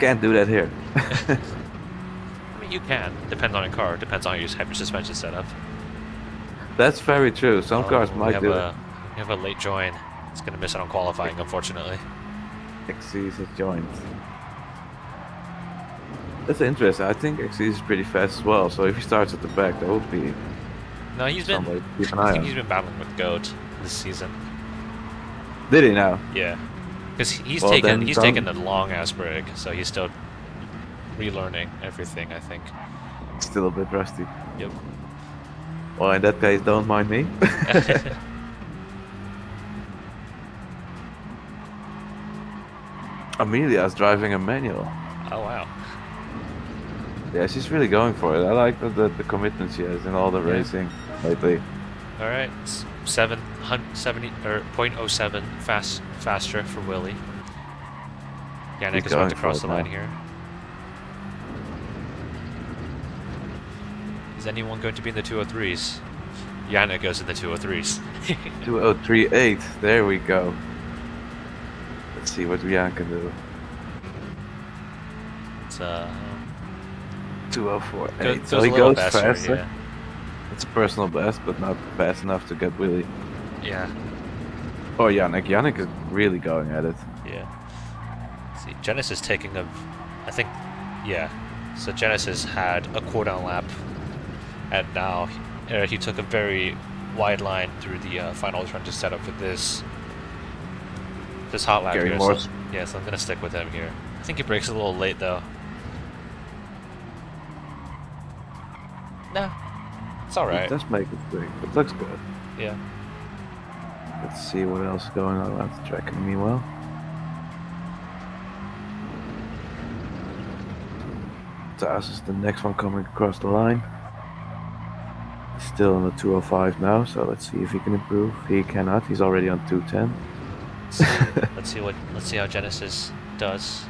Can't do that here. I mean, you can. Depends on your car. Depends on how you have your suspension set up. That's very true. Some cars might do it. We have a late join. It's going to miss out on qualifying, unfortunately. Xyz has joined. That's interesting. I think Xyz is pretty fast as well. So if he starts at the back, that would be. No, I think he's been battling with Goat this season. Did he now? Yeah, because he's taken the long ass break, so he's still relearning everything. I think. Still a bit rusty. Yep. Well, in that case, don't mind me. Amelia's driving a manual. Oh wow. Yeah, she's really going for it. I like the commitment she has in all the racing lately. All right, 770 or 0.07 faster for Willie. Yannick is about to cross the line here. Is anyone going to be in the 203s? Yannick goes in the 203s. 2038. There we go. Let's see what Yannick can do. It's 2048. So he goes faster. Yeah. It's a personal best, but not fast enough to get Willie. Yeah. Oh, Yannick. Yannick is really going at it. Yeah. Let's see, Genesis taking a, I think, yeah. So Genesis had a cooldown lap, and now he took a very wide line through the final turn to set up for this hot lap here. So, yeah, so I'm gonna stick with him here. I think he breaks a little late though. Nah, it's all right. It does make it big. It looks good. Yeah. Let's see what else is going on around the track. Meanwhile, Taz is the next one coming across the line. He's still on the 205 now, so let's see if he can improve. He cannot. He's already on 210. Let's see how Genesis does.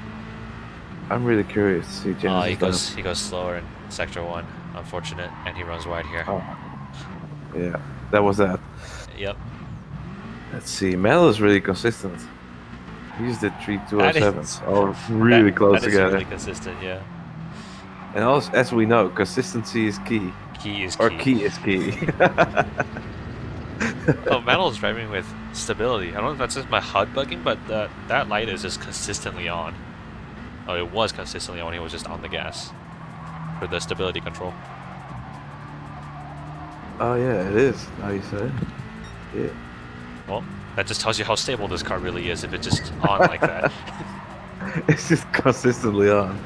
I'm really curious to see Genesis. He goes slower in sector 1. Unfortunate, and he runs wide here. Oh. Yeah, that was that. Yep. Let's see. Mel is really consistent. He's the 3207s. All really close together. Really consistent, yeah. And also, as we know, consistency is key. Key is key. Or key is key. Oh, Metal's driving with stability. I don't know if that's just my HUD bugging, but that light is just consistently on. Oh, it was consistently on. He was just on the gas for the stability control. Oh yeah, it is. Now you say it. Yeah. Well, that just tells you how stable this car really is if it's just on like that. It's just consistently on.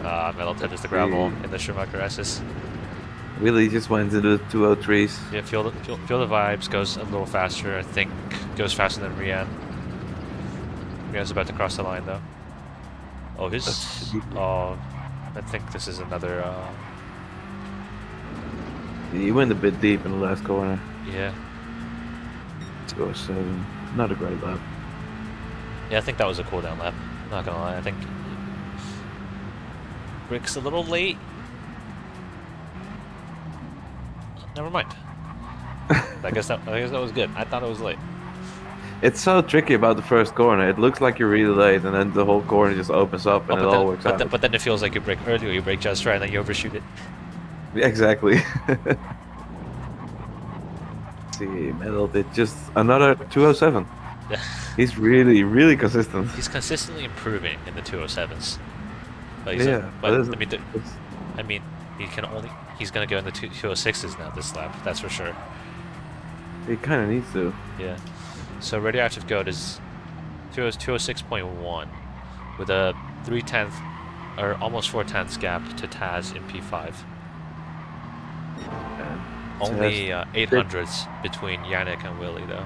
Metal touches the gravel in the Schumacher S's. Willie just went into the 203s. Yeah, feel the vibes, goes a little faster, I think. Goes faster than Rian. Rian's about to cross the line though. Oh, I think this is another He went a bit deep in the last corner. Yeah. 207. Not a great lap. Yeah, I think that was a cooldown lap. Not gonna lie, I think Rick's a little late. Never mind. I guess that was good. I thought it was late. It's so tricky about the first corner. It looks like you're really late, and then the whole corner just opens up, and all works out. But then it feels like you brake early, or you brake just right, and then you overshoot it. Yeah, exactly. See, Metal did just another 207. He's really, really consistent. He's consistently improving in the 207s. But he's gonna go in the 206s now this lap. That's for sure. He kind of needs to. Yeah. So Radioactive Goat is 206.1 with a 3/10 or almost 4/10 gap to Taz in P5. Only 800s between Yannick and Willie though.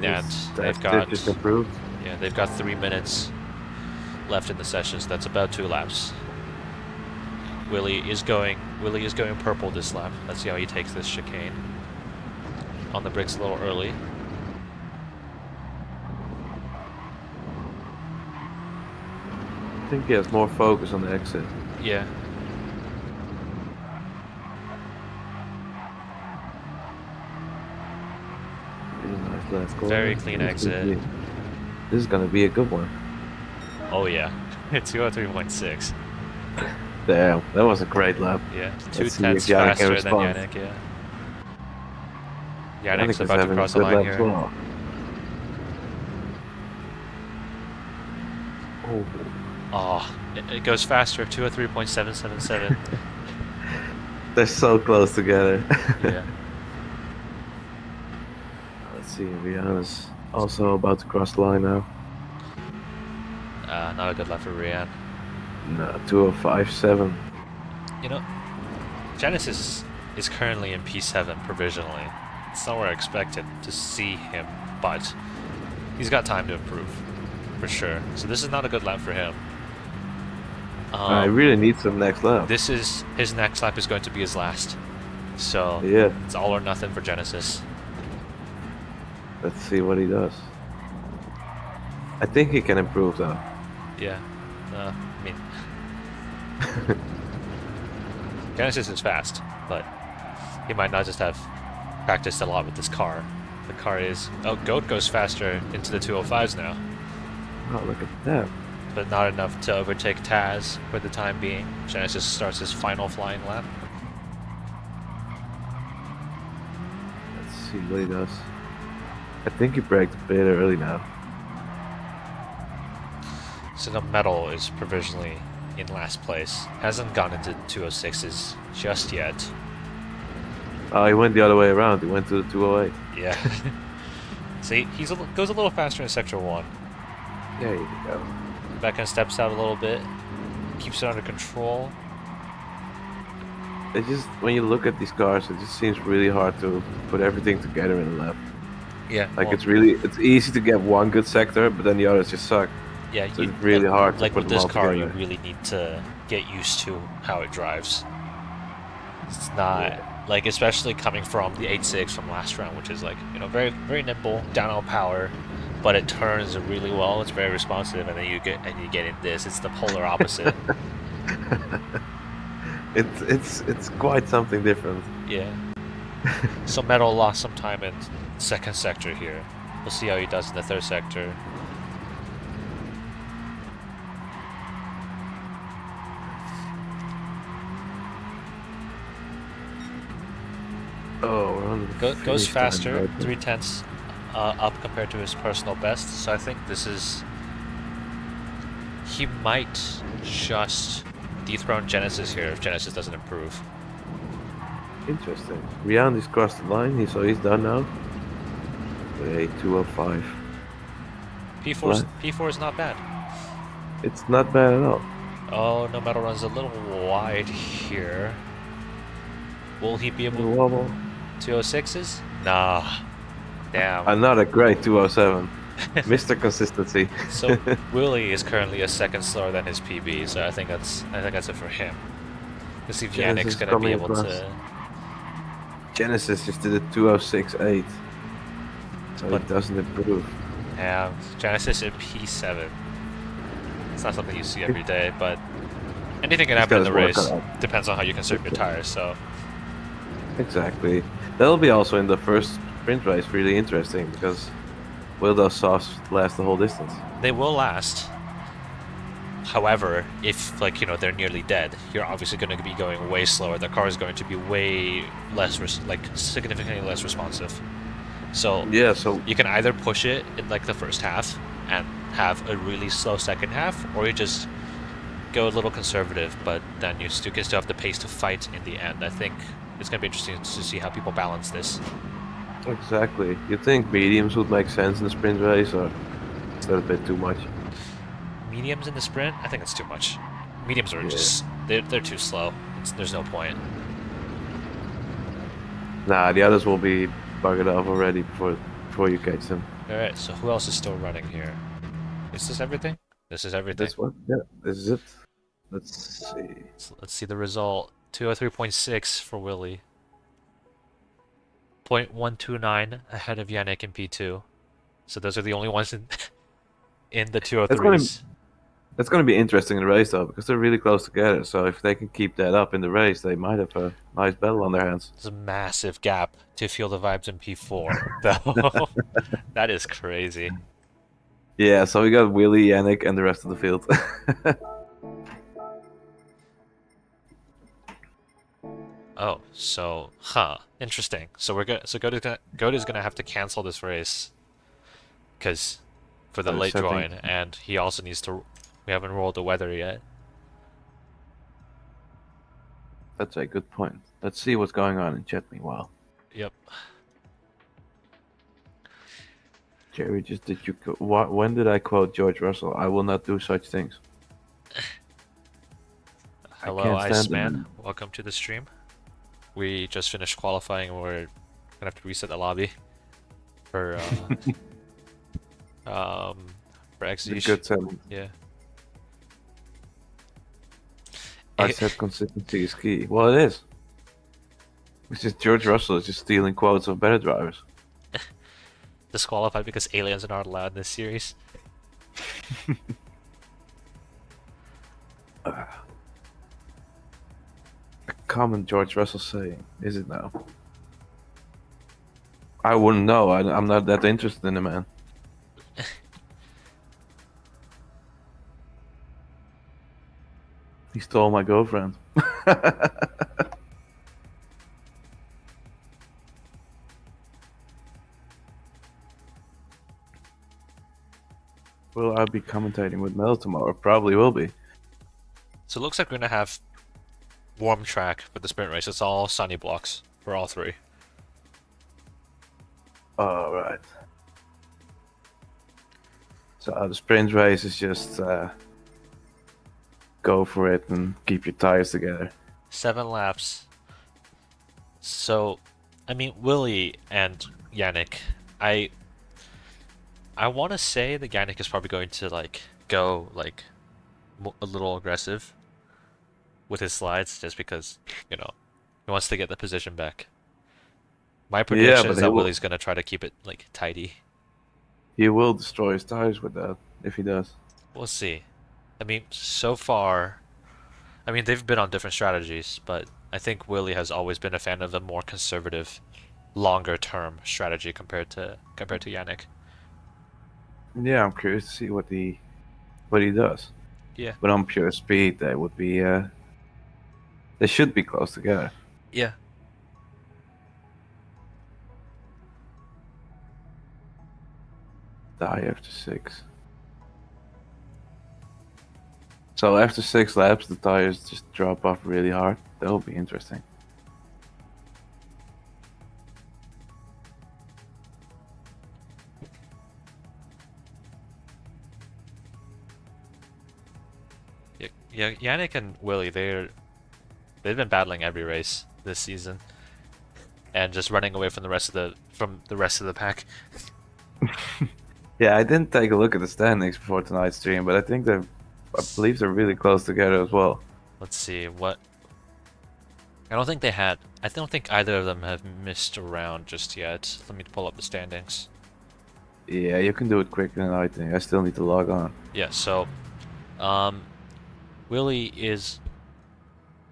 And they've got 3 minutes left in the session, so that's about 2 laps. Willie is going purple this lap. Let's see how he takes this chicane. On the brakes a little early. I think he has more focus on the exit. Yeah. Really nice. Very clean exit. This is gonna be a good one. Oh yeah. 203.6. Damn, that was a great lap. Yeah, Let's see if 2 tenths Yannick can faster than respond. Yannick, yeah. Yannick Yannick's is about to having a cross the good line lap as here. well. Oh. Oh, it goes faster, 203.777. They're so close together. Yeah. Let's see, Rihanna's also about to cross the line now. Not a good lap for Rian. No, 205.7. You know, Genesis is currently in P7 provisionally. It's not where I expected to see him, but he's got time to improve, for sure. So this is not a good lap for him. I really need some next lap. His next lap is going to be his last. So yeah, it's all or nothing for Genesis. Let's see what he does. I think he can improve though. Yeah. I mean, Genesis is fast, but he might not just have practiced a lot with this car. The car is... Oh, Goat goes faster into the 205s now. Oh, look at that. But not enough to overtake Taz for the time being. Genesis starts his final flying lap. Let's see what he does. I think he braked a bit early now. So the Metal is provisionally in last place. Hasn't gone into 206s just yet. Oh, he went the other way around. He went to the 208. Yeah. See, he goes a little faster in Sector 1. There you go. Back and steps out a little bit. Keeps it under control. It just, when you look at these cars, it just seems really hard to put everything together in a lap. Yeah. Like, well, it's easy to get one good sector, but then the others just suck. Yeah, so it's really hard to like put with them this all car, together. you really need to get used to how it drives. It's not like, especially coming from the 8.6 from last round, which is like, you know, very very nimble, down on power, but it turns really well. It's very responsive, and then you get in this. It's the polar opposite. It's quite something different. Yeah. So Metal lost some time in second sector here. We'll see how he does in the third sector. Oh, we're on the goes faster, time, 3 tenths up compared to his personal best. So I think this is... He might just dethrone Genesis here if Genesis doesn't improve. Interesting. Rian just crossed the line, so he's done now. With a 205. P4 is not bad. It's not bad at all. Oh, no Metal runs a little wide here. Will he be able to... Wobble. 206s? Nah. Damn. Another great 207. Mr. Consistency. So Willie is currently a second slower than his PB, so I think that's it for him. Let's see if Yannick's gonna be able to... Genesis just did a 206.8. So it doesn't improve. Yeah, Genesis in P7. It's not something you see every day, but anything can happen in the race. Depends on how you conserve your tires, so... Exactly. That'll be also in the first sprint race really interesting, because will those softs last the whole distance? They will last. However, if, like, you know, they're nearly dead, you're obviously going to be going way slower. The car is going to be way less, significantly less responsive. So, yeah, so you can either push it in, like, the first half and have a really slow second half, or you just go a little conservative, but then you can still have the pace to fight in the end. I think it's going to be interesting to see how people balance this. Exactly. You think mediums would make sense in the sprint race, or is that a bit too much? Mediums in the sprint? I think it's too much. Mediums are just... They're too slow. There's no point. Nah, the others will be buggered off already before you catch them. Alright, so who else is still running here? Is this everything? This is everything. This one? Yeah, this is it. Let's see. So let's see the result. 203.6 for Willie. 0.129 ahead of Yannick in P2. So those are the only ones in the 203s. That's going to be interesting in the race, though, because they're really close together. So if they can keep that up in the race, they might have a nice battle on their hands. There's a massive gap to feel the vibes in P4, though. That is crazy. Yeah, so we got Willie, Yannick, and the rest of the field. Oh, so, interesting. So Goat is gonna have to cancel this race because for the late Setting. join, and he also needs to. We haven't rolled the weather yet. That's a good point. Let's see what's going on in chat meanwhile. Yep. Jerry, just did you? When did I quote George Russell? I will not do such things. Hello, Iceman. Welcome to the stream. We just finished qualifying, and we're gonna have to reset the lobby for XZ. Good setting. Yeah. I said consistency is key. Well, it is. It's just George Russell is just stealing quotes of better drivers. Disqualified because aliens are not allowed in this series. A common George Russell saying, is it now? I wouldn't know. I'm not that interested in the man. He stole my girlfriend. Will I be commentating with Mel tomorrow? Probably will be. So it looks like we're gonna have warm track for the sprint race. It's all sunny blocks for all three. All right. So the sprint race is just go for it and keep your tires together. 7 laps. So, I mean, Willie and Yannick, I want to say that Yannick is probably going to go a little aggressive with his slides, just because he wants to get the position back. My prediction is that Willie's gonna try to keep it tidy. He will destroy his tires with that if he does. We'll see. I mean, so far, they've been on different strategies, but I think Willie has always been a fan of the more conservative, longer-term strategy compared to Yannick. Yeah, I'm curious to see what he does. Yeah. But on pure speed, they would be they should be close together. Yeah. Die after 6. So after 6 laps, the tires just drop off really hard. That'll be interesting. Yeah, Yannick and Willie, they've been battling every race this season, and just running away from the rest of the pack. Yeah, I didn't take a look at the standings before tonight's stream, but I believe they're really close together as well. Let's see what. I don't think either of them have missed a round just yet. Let me pull up the standings. Yeah, you can do it quicker than I think. I still need to log on. Yeah, so, Willie is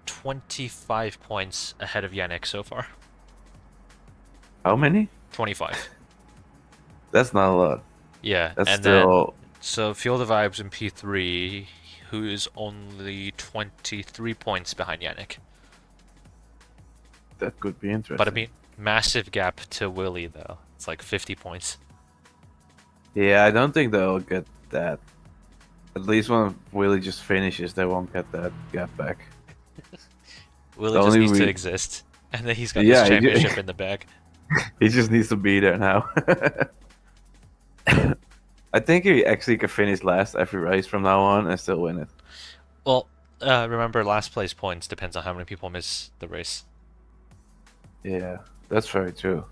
25 points ahead of Yannick so far. How many? 25. That's not a lot. Yeah, that's and still... so Feel the Vibes in P3, who is only 23 points behind Yannick. That could be interesting. But I mean, massive gap to Willie though. It's like 50 points. Yeah, I don't think they'll get that. At least when Willie just finishes, they won't get that gap back. Willie just needs to exist, and then he's got this championship in the bag. He just needs to be there now. I think he actually can finish last every race from now on and still win it. Well, remember, last place points depends on how many people miss the race. Yeah, that's very true.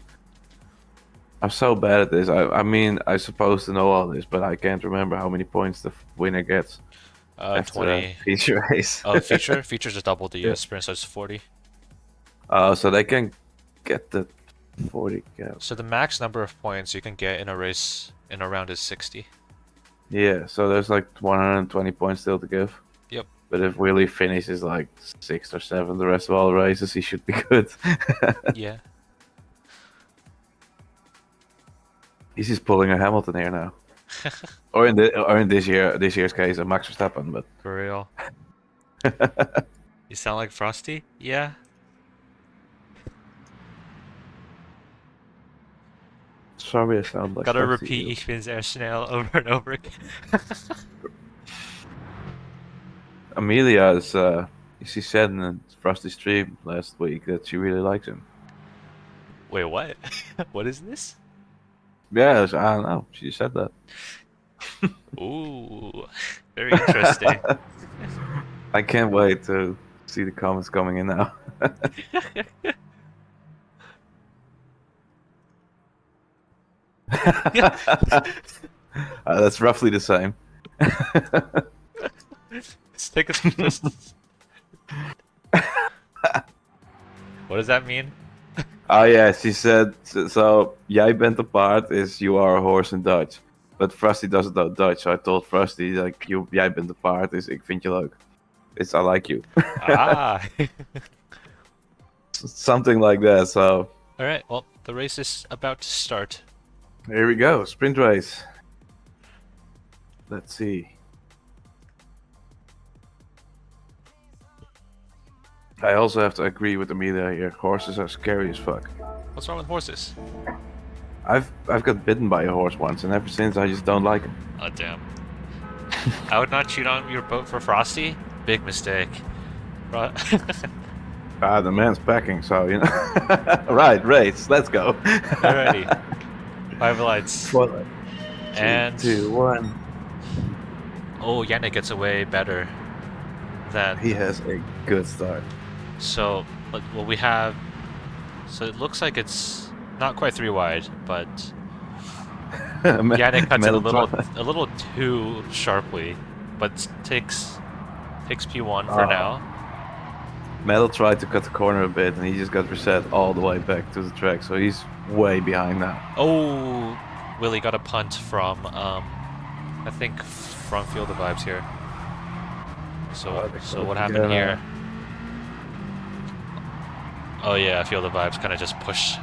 I'm so bad at this. I mean, I'm supposed to know all this, but I can't remember how many points the winner gets. 20. Feature race. Oh, feature? Feature just doubled the sprint, so it's 40. So they can get the 40 gap. So the max number of points you can get in a race in a round is 60. Yeah, so there's like 120 points still to give. Yep. But if Willie finishes like 6th or 7th the rest of all the races, he should be good. Yeah. He's just pulling a Hamilton here now. or in this year's case, a Max Verstappen, but for real. You sound like Frosty? Yeah. sorry I sound like Gotta repeat Ich bin sehr schnell over and over again. Amelia is, she said in a Frosty stream last week that she really likes him. Wait, what? What is this? Yeah, I don't know. She said that. Ooh, very interesting. I can't wait to see the comments coming in now. That's roughly the same. Let's take a What does that mean? Oh yeah, she said, so jij bent een paard is you are a horse in Dutch. But Frosty doesn't know Dutch, so I told Frosty, like, jij bent een paard is ik vind je leuk. It's I like you. Ah. Something like that, so. Alright, well, the race is about to start. Here we go, sprint race. Let's see. I also have to agree with Amelia here. Horses are scary as fuck. What's wrong with horses? I've got bitten by a horse once, and ever since I just don't like them. Oh damn! I would not cheat on your boat for Frosty. Big mistake. The man's packing, so you know. Right, race. Let's go. Alrighty. 5 lights. 4, and 2, 1. Oh, Yannick gets away better than. He has a good start. So, well, we have. So it looks like it's not quite 3 wide, but Yannick cuts it a little too sharply, but takes P1 for now. Metal tried to cut the corner a bit, and he just got reset all the way back to the track, so he's way behind now. Oh, Willie got a punt from, I think, from Field of Vibes here. So what happened here? Oh yeah, Field of Vibes kind of just pushed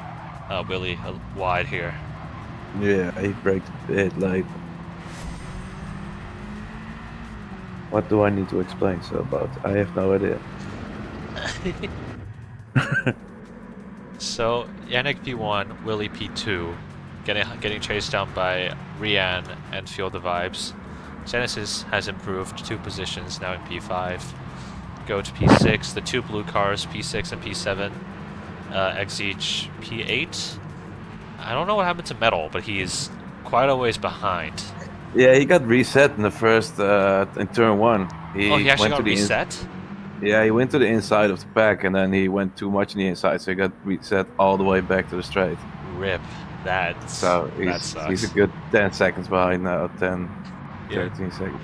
Willie wide here. Yeah, he braked a bit late. What do I need to explain so about? I have no idea. So Yannick P1, Willie P2, getting chased down by Rian and Field of Vibes. Genesis has improved 2 positions, now in P5. Go to P6, the 2 blue cars, P6 and P7. Exeach P8. I don't know what happened to Metal, but he's quite a ways behind. Yeah, he got reset in the first, in turn 1. He actually got reset? Yeah, he went to the inside of the pack, and then he went too much in the inside, so he got reset all the way back to the straight. Rip. That sucks. He's a good 10 seconds behind now, 10, 13 seconds.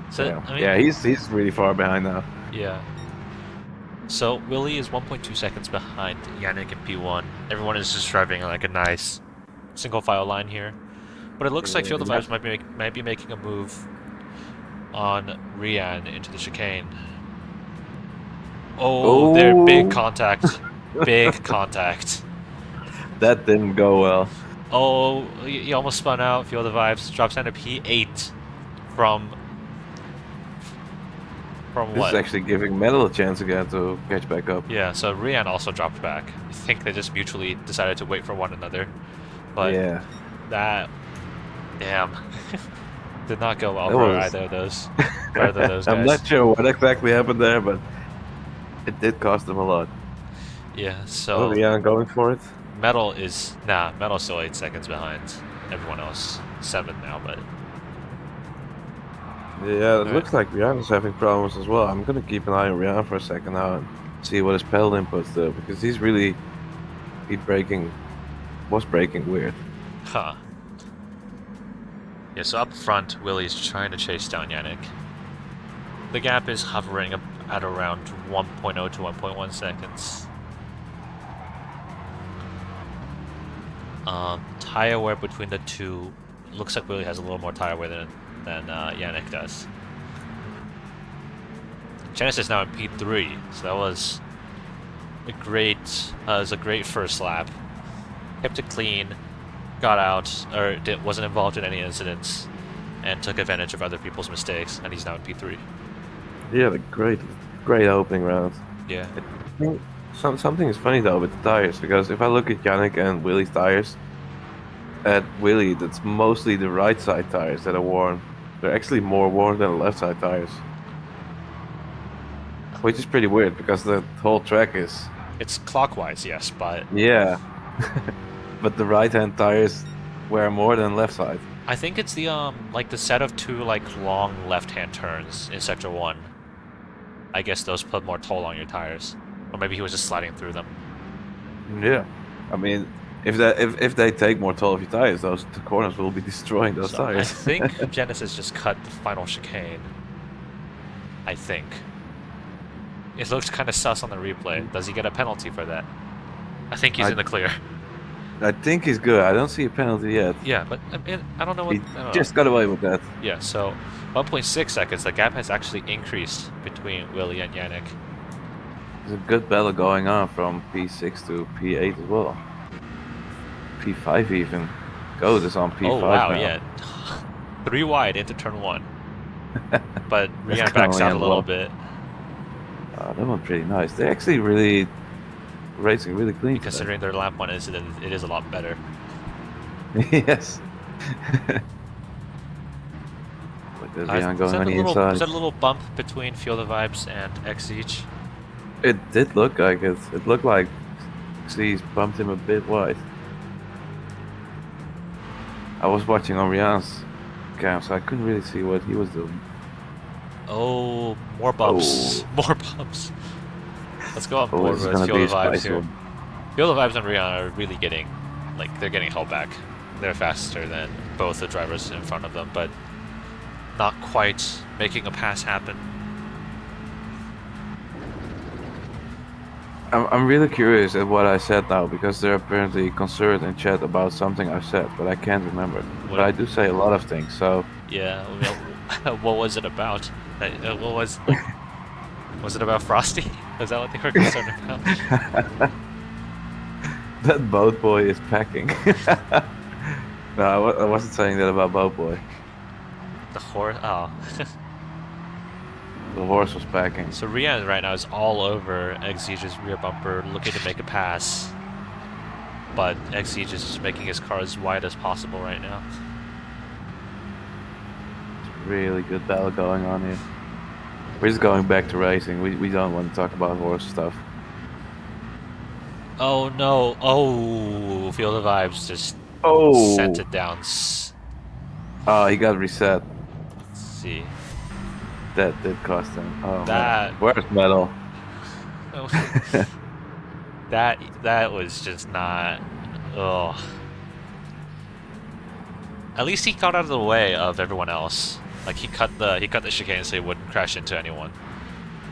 So, yeah, I mean, yeah, he's really far behind now. Yeah. So Willie is 1.2 seconds behind Yannick and P1. Everyone is just driving like a nice single file line here. But it looks like Field of Vibes might be making a move on Rian into the chicane. Oh, they're big contact. Big contact. That didn't go well. Oh, he almost spun out. Field of Vibes drops down to P8 from what? This is actually giving Metal a chance again to catch back up. Yeah, so Rian also dropped back. I think they just mutually decided to wait for one another. But yeah, that... Damn. Did not go well for either of those. Guys. I'm not sure what exactly happened there, but it did cost them a lot. Yeah, so... Oh, Rian going for it? Metal's still 8 seconds behind everyone else. 7 now, but... Yeah, it looks like Rian is having problems as well. I'm gonna keep an eye on Rian for a second now and see what his pedal inputs do, because he's was braking weird. Huh. Yeah, so up front, Willie's trying to chase down Yannick. The gap is hovering at around 1.0 to 1.1 seconds. Tire wear between the two. Looks like Willie has a little more tire wear than Yannick does. Genesis now in P3, so that was a great first lap. Kept it clean, got out, or wasn't involved in any incidents, and took advantage of other people's mistakes, and he's now in P3. Yeah, the great opening round. Yeah. I think something is funny though with the tires, because if I look at Yannick and Willie's tires, at Willie, that's mostly the right side tires that are worn. They're actually more worn than the left side tires. Which is pretty weird because the whole track is... It's clockwise, yes, but... Yeah. But the right-hand tires wear more than left side. I think it's the, like the set of two, like, long left-hand turns in Sector 1. I guess those put more toll on your tires. Or maybe he was just sliding through them. Yeah. I mean, if they take more toll of your tires, the corners will be destroying those tires. I think Genesis just cut the final chicane. I think. It looks kind of sus on the replay. Does he get a penalty for that? I think he's in the clear. I think he's good. I don't see a penalty yet. Yeah, but I don't know what... He just got away with that. Yeah, so 1.6 seconds. The gap has actually increased between Willie and Yannick. There's a good battle going on from P6 to P8 as well. P5 even. Goat is on P5 Oh, wow, now. yeah. 3 wide into turn 1. But Rian backs out a little bit. Oh, that one's pretty nice. They're actually really racing really clean. Considering their lap one incident, it is a lot better. Yes. Look, there's Rian going on the inside. Was that a little bump between Feel the Vibes and Exige? It did look like it. It looked like Xyz bumped him a bit wide. I was watching on Rian's cam, so I couldn't really see what he was doing. Oh, more bumps. Oh. More bumps. Let's go on board with Feel the Vibes here. Feel the Vibes and Rian are really getting, like, they're getting held back. They're faster than both the drivers in front of them, but not quite making a pass happen. I'm really curious at what I said now, because they're apparently concerned in chat about something I've said, but I can't remember. But I do say a lot of things, so... Yeah, what was it about? What was... Was it about Frosty? Is that what they were concerned about? That boat boy is packing. No, I wasn't saying that about boat boy. The horse? Oh. The horse was packing. So Rian right now is all over Exige's rear bumper, looking to make a pass. But Exige is just making his car as wide as possible right now. It's a really good battle going on here. We're just going back to racing. We don't want to talk about horse stuff. Oh no! Oh, Feel the Vibes just sent it down. Oh, he got reset. Let's see. That did cost him. Oh that, man. Where's Metal? that was just not. Oh. At least he got out of the way of everyone else. Like he cut the chicane so he wouldn't crash into anyone.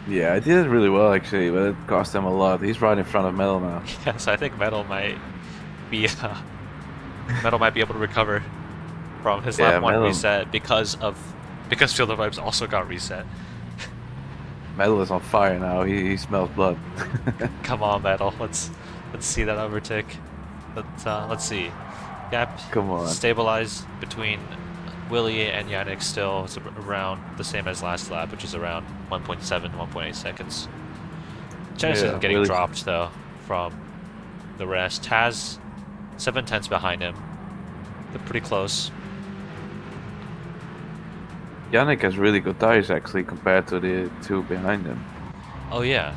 Yeah, I did it really well actually, but it cost him a lot. He's right in front of Metal now. Yes, I think Metal might be able to recover from his lap 1 reset because Feel the Vibes also got reset. Metal is on fire now. He smells blood. Come on, Metal. Let's see that overtake. Let's see. Gap. Come on. Stabilize between Willie and Yannick still. It's around the same as last lap, which is around 1.7, 1.8 seconds. Genesis is getting dropped though from the rest. Taz 7/10 behind him. They're pretty close. Yannick has really good tires actually compared to the two behind him. Oh yeah.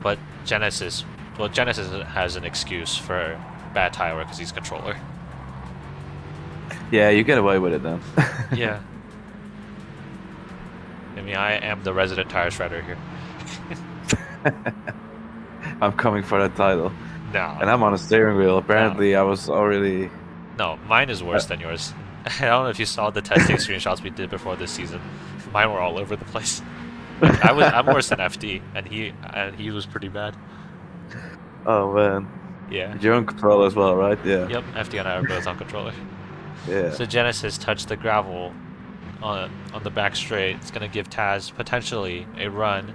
But Genesis has an excuse for bad tire wear because he's controller. Yeah, you get away with it then. Yeah. I mean, I am the resident tire shredder here. I'm coming for that title. No. And I'm on a steering wheel. Apparently, I was already... No, mine is worse than yours. I don't know if you saw the testing screenshots we did before this season. Mine were all over the place. I'm worse than FD, and he was pretty bad. Oh man. Yeah. You're on controller as well, right? Yeah. Yep, FD and I are both on controller. Yeah. So Genesis touched the gravel on the back straight. It's gonna give Taz potentially a run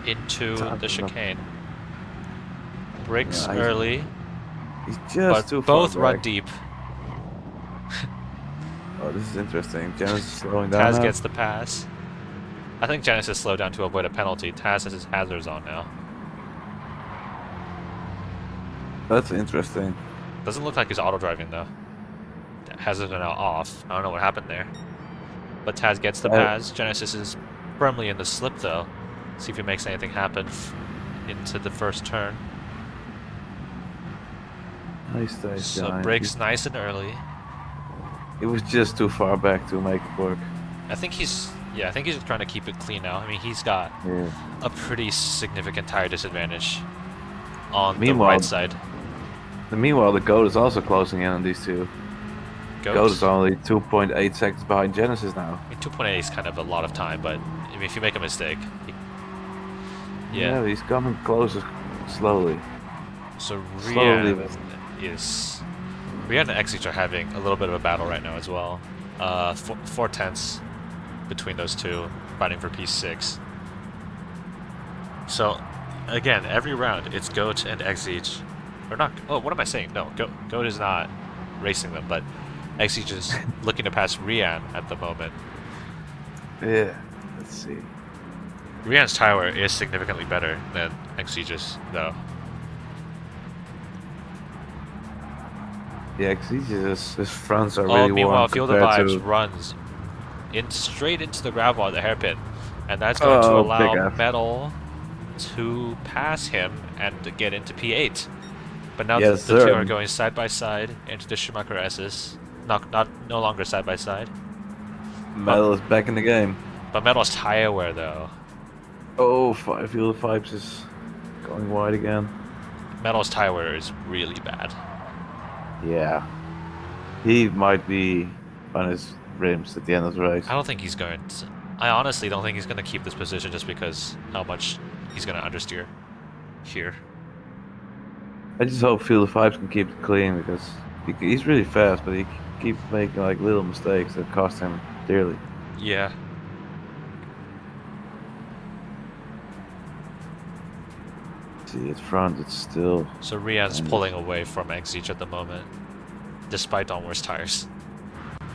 into the chicane. Brakes early. He's just too far both run deep. Oh, this is interesting. Genesis slowing down. Taz now. gets the pass. I think Genesis slowed down to avoid a penalty. Taz has his hazards on now. That's interesting. Doesn't look like he's auto-driving, though. Hazards are now off. I don't know what happened there. But Taz gets the pass. Genesis is firmly in the slip, though. See if he makes anything happen into the first turn. Nice. So brakes nice and early. It was just too far back to make it work. I think he's trying to keep it clean now. I mean, he's got a pretty significant tire disadvantage on the right side. Meanwhile, the GOAT is also closing in on these two. GOAT is only 2.8 seconds behind Genesis now. I mean, 2.8 is kind of a lot of time, but I mean, if you make a mistake, yeah, he's coming closer slowly. So Rian and Exit are having a little bit of a battle right now as well. 4 tenths between those two, fighting for P6. So, again, every round it's Goat and Exit. Or not. Oh, what am I saying? No, Goat is not racing them, but Exit is looking to pass Rian at the moment. Yeah, let's see. Rian's tire is significantly better than Exegis, though. Yeah, Exegis, his fronts are really warm. Meanwhile, Field of Vibes runs straight into the gravel at the hairpin, and that's going to allow Metal to pass him and get into P8. But now the two are going side by side into the Schumacher S's. No longer side by side. Metal is back in the game. But Metal's tire wear, though. Oh, Field of Vibes is going wide again. Metal's tire wear is really bad. Yeah. He might be on his rims at the end of the race. I don't think he's going to. I honestly don't think he's going to keep this position just because how much he's going to understeer here. I just hope Field of Vibes can keep it clean because he's really fast, but he keeps making like little mistakes that cost him dearly. Yeah. See, at front, it's still... So Rian's pulling away from Exit at the moment, despite on worse tires.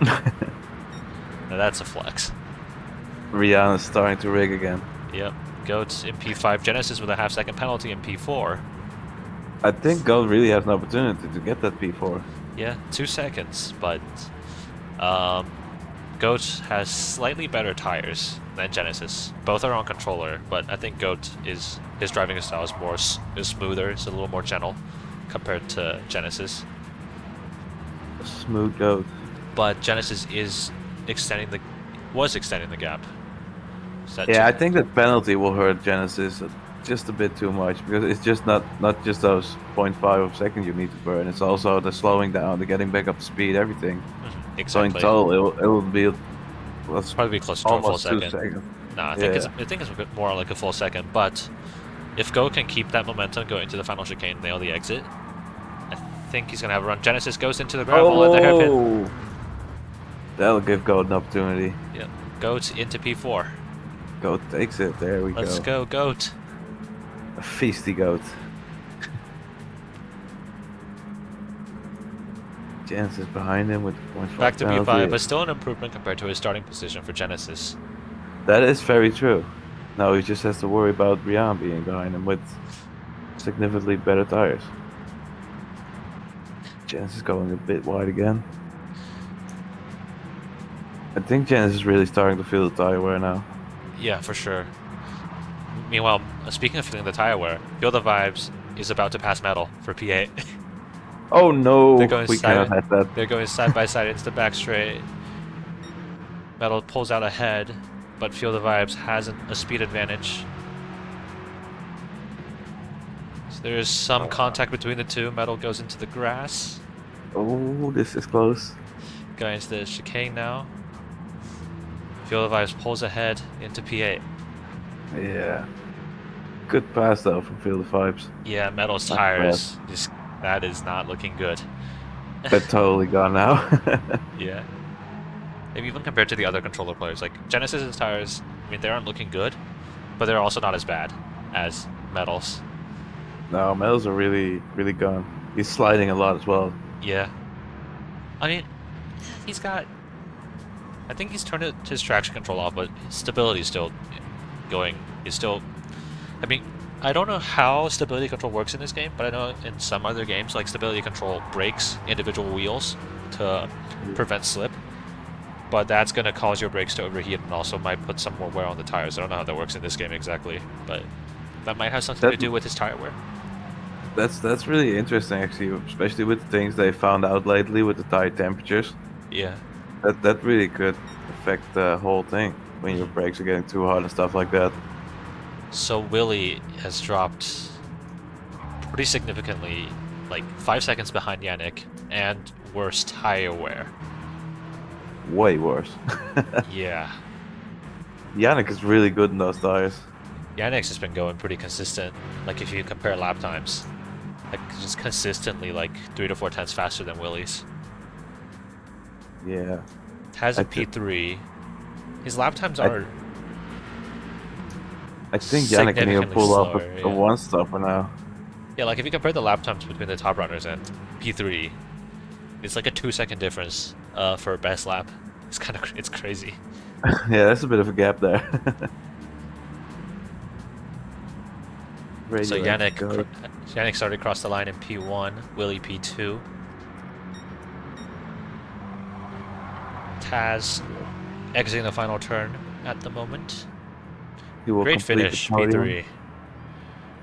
Now that's a flex. Rian is starting to rig again. Yep. Goat in P5. Genesis with a half-second penalty in P4. I think Goat really has an opportunity to get that P4. Yeah, 2 seconds, but Goat has slightly better tires than Genesis. Both are on controller, but I think Goat his driving style is smoother, it's a little more gentle compared to Genesis. Smooth Goat. But Genesis was extending the gap. Yeah, I think that penalty will hurt Genesis just a bit too much because it's just not just those 0.5 of seconds you need to burn. It's also the slowing down, the getting back up to speed, everything. Exactly. So in total, it will be probably close to a full second. No, I think it's more like a full second. But if Go can keep that momentum going to the final chicane, nail the exit, I think he's gonna have a run. Genesis goes into the gravel at the hairpin. That'll give Goat an opportunity. Yep. Goat into P4. Goat takes it. There we go. Let's go, Goat. A feisty Goat. Genesis behind him with 0.5 back to P5, but still an improvement compared to his starting position for Genesis. That is very true. Now he just has to worry about Rian being behind him with significantly better tires. Genesis going a bit wide again. I think Genesis is really starting to feel the tire wear now. Yeah, for sure. Meanwhile, speaking of feeling the tire wear, Feel the Vibes is about to pass Metal for P8. Oh no, we cannot have that. They're going side by side into the back straight. Metal pulls out ahead, but Feel the Vibes has a speed advantage. So there is some contact between the two. Metal goes into the grass. Oh, this is close. Going into the chicane now. Feel the Vibes pulls ahead into P8. Yeah. Good pass though from Feel the Vibes. Yeah, Metal's tires. That is not looking good. They're totally gone now. Yeah. Maybe even compared to the other controller players. Like, Genesis's tires, I mean, they aren't looking good, but they're also not as bad as Metal's. No, Metal's are really, really gone. He's sliding a lot as well. Yeah. I mean, he's got... I think he's turned his traction control off, but his stability is still going... I mean, I don't know how stability control works in this game, but I know in some other games, like stability control breaks individual wheels to prevent slip. But that's going to cause your brakes to overheat and also might put some more wear on the tires. I don't know how that works in this game exactly, but that might have something to do with his tire wear. That's really interesting, actually, especially with the things they found out lately with the tire temperatures. Yeah. That really could affect the whole thing when your brakes are getting too hot and stuff like that. So Willie has dropped pretty significantly, like 5 seconds behind Yannick, and worse tire wear. Way worse. Yeah. Yannick is really good in those tires. Yannick's just been going pretty consistent. Like if you compare lap times, like just consistently like 3 to 4 tenths faster than Willie's. Yeah. Has a P3. His lap times are. I think Yannick can even pull up a one-stopper now. Yeah, like if you compare the lap times between the top runners and P3, it's like a 2-second difference for best lap. It's crazy. Yeah, that's a bit of a gap there. So Yannick started across the line in P1, Willie P2. Taz exiting the final turn at the moment. Great finish, P3.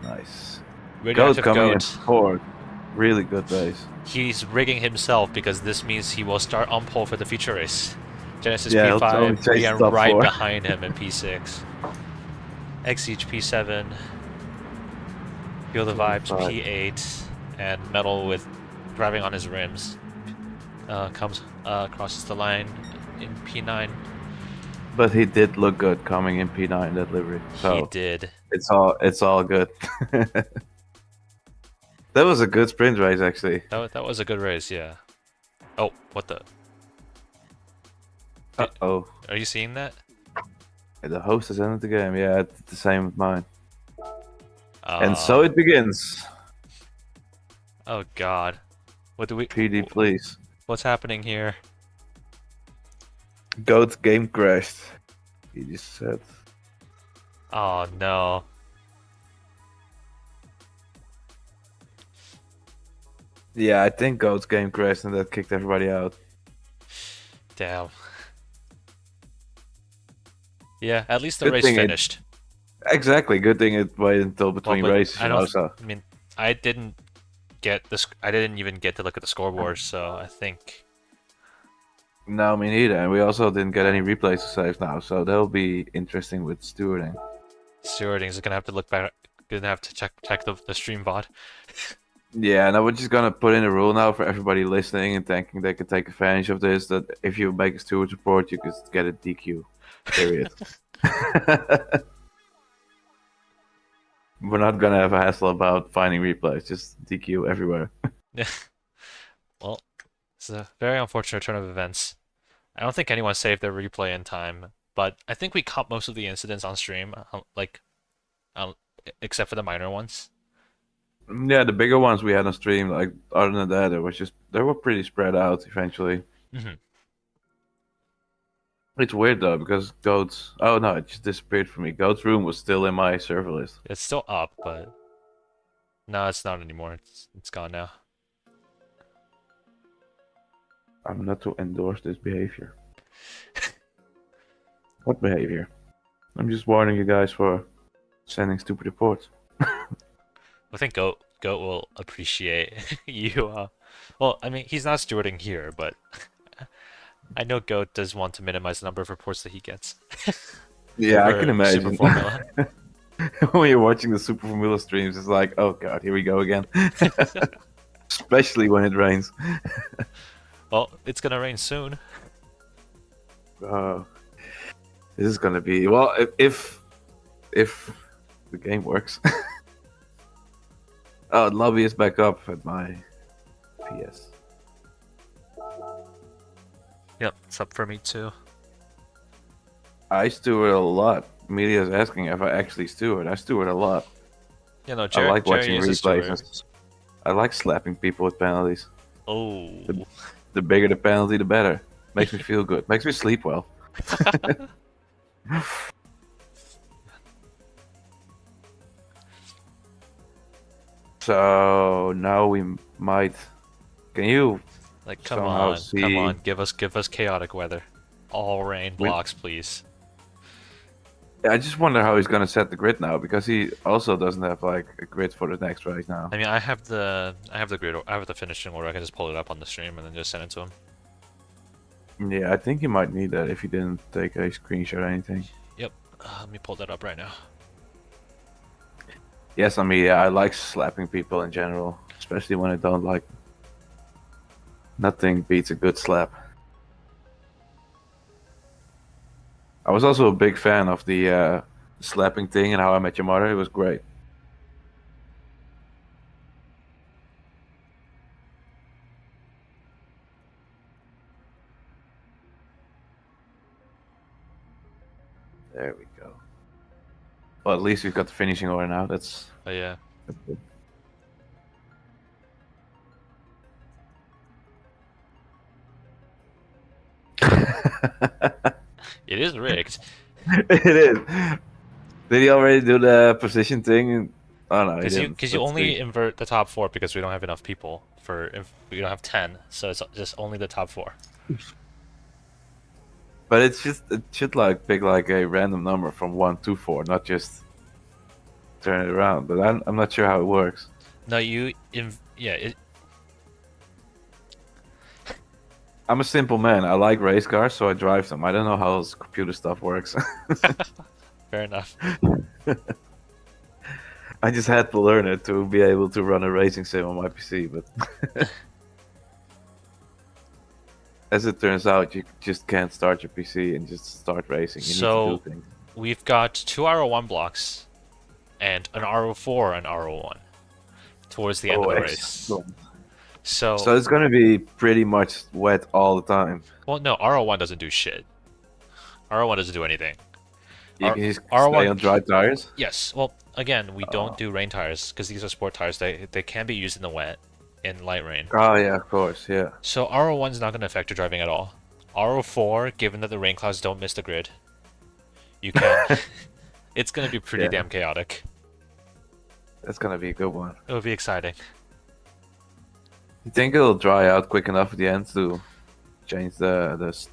Nice. Goat coming in fourth. Really good race. He's rigging himself because this means he will start on pole for the feature race. Genesis P5, Brian right behind him in P6. Exige P7. Feel the Vibes P8. And Metal with driving on his rims. Crosses the line in P9. But he did look good coming in P9 that livery. So he did. It's all good. That was a good sprint race, actually. That was a good race, yeah. Oh, what the? Uh-oh. Are you seeing that? The host has ended the game. Yeah, it's the same with mine. And so it begins. Oh, God. What do we... PD, please. What's happening here? Goat's game crashed. He just said. Oh, no. Yeah, I think Goat's game crashed and that kicked everybody out. Damn. Yeah, at least the race finished. Exactly. Good thing it waited until between races. I mean, I didn't even get to look at the scoreboard, so I think. No, me neither. And we also didn't get any replays to save now, so that'll be interesting with stewarding. Stewarding is gonna have to look back. Gonna have to check the stream VOD. Yeah, and we're just gonna put in a rule now for everybody listening and thinking they can take advantage of this, that if you make a steward report, you can get a DQ. Period. We're not gonna have a hassle about finding replays, just DQ everywhere. Yeah. Well, it's a very unfortunate turn of events. I don't think anyone saved their replay in time, but I think we caught most of the incidents on stream, except for the minor ones. Yeah, the bigger ones we had on stream, like other than that, they were pretty spread out eventually. Mm-hmm. It's weird though because Goat's. Oh no, it just disappeared from me. Goat's room was still in my server list. It's still up, but no, it's not anymore. It's gone now. I'm not to endorse this behavior. What behavior? I'm just warning you guys for sending stupid reports. I think Goat will appreciate you. Well, I mean, he's not stewarding here, but I know Goat does want to minimize the number of reports that he gets. Yeah, I can imagine. Super Formula. When you're watching the Super Formula streams, it's like, oh god, here we go again. Especially when it rains. Well, it's gonna rain soon. This is gonna be if the game works. Oh, the lobby is back up at my PS. Yep, it's up for me too. I steward a lot. Media's asking if I actually steward. I steward a lot. You know, I like watching replays. I like slapping people with penalties. Oh. The bigger the penalty, the better. Makes me feel good. Makes me sleep well. So now we might. Can you Like, somehow come see? on, give us chaotic weather. All rain We, blocks, please. I just wonder how he's gonna set the grid now because he also doesn't have like a grid for the next race now. I mean, I have the grid, I have the finishing order. I can just pull it up on the stream and then just send it to him. Yeah, I think he might need that if he didn't take a screenshot or anything. Yep. Let me pull that up right now. Yes, I mean, yeah, I like slapping people in general, especially when I don't like. Nothing beats a good slap. I was also a big fan of the slapping thing and How I Met Your Mother. It was great. There we go. Well, at least we've got the finishing order now. That's. Oh yeah. Good. It is rigged. It is. Did he already do the position thing? Oh no, he didn't. Because you only invert the top 4 because we don't have enough people for if we don't have 10, so it's just only the top 4. But it should like pick like a random number from 1 to 4, not just turn it around. But I'm not sure how it works. No, I'm a simple man. I like race cars, so I drive them. I don't know how this computer stuff works. Fair enough. I just had to learn it to be able to run a racing sim on my PC, but as it turns out, you just can't start your PC and just start racing. You need to do things. We've got 2 RO1 blocks and an RO4 and RO1 towards the end of the race. So it's gonna be pretty much wet all the time. Well, no, RO1 doesn't do shit. RO1 doesn't do anything. You can just stay on dry tires? Yes. Well, again, we don't do rain tires because these are sport tires. They can be used in the wet, in light rain. Oh yeah, of course, yeah. So RO1 is not going to affect your driving at all. RO4, given that the rain clouds don't miss the grid, you can. It's going to be pretty damn chaotic. That's gonna be a good one. It would be exciting. You think it'll dry out quick enough at the end to change the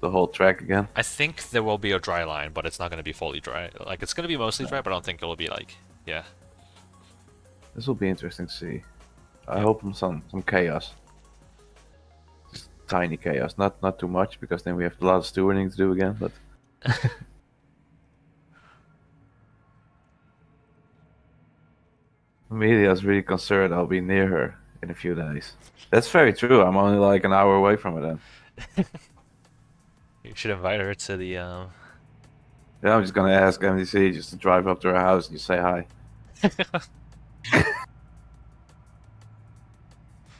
whole track again? I think there will be a dry line, but it's not going to be fully dry. Like, it's going to be mostly dry, but I don't think it'll be like, yeah. This will be interesting to see. I hope some chaos. Just tiny chaos, not too much, because then we have a lot of stewarding to do again, but... Amelia's really concerned I'll be near her in a few days. That's very true. I'm only like an hour away from her then. You should invite her to the. Yeah, I'm just gonna ask MDC just to drive up to her house and just say hi.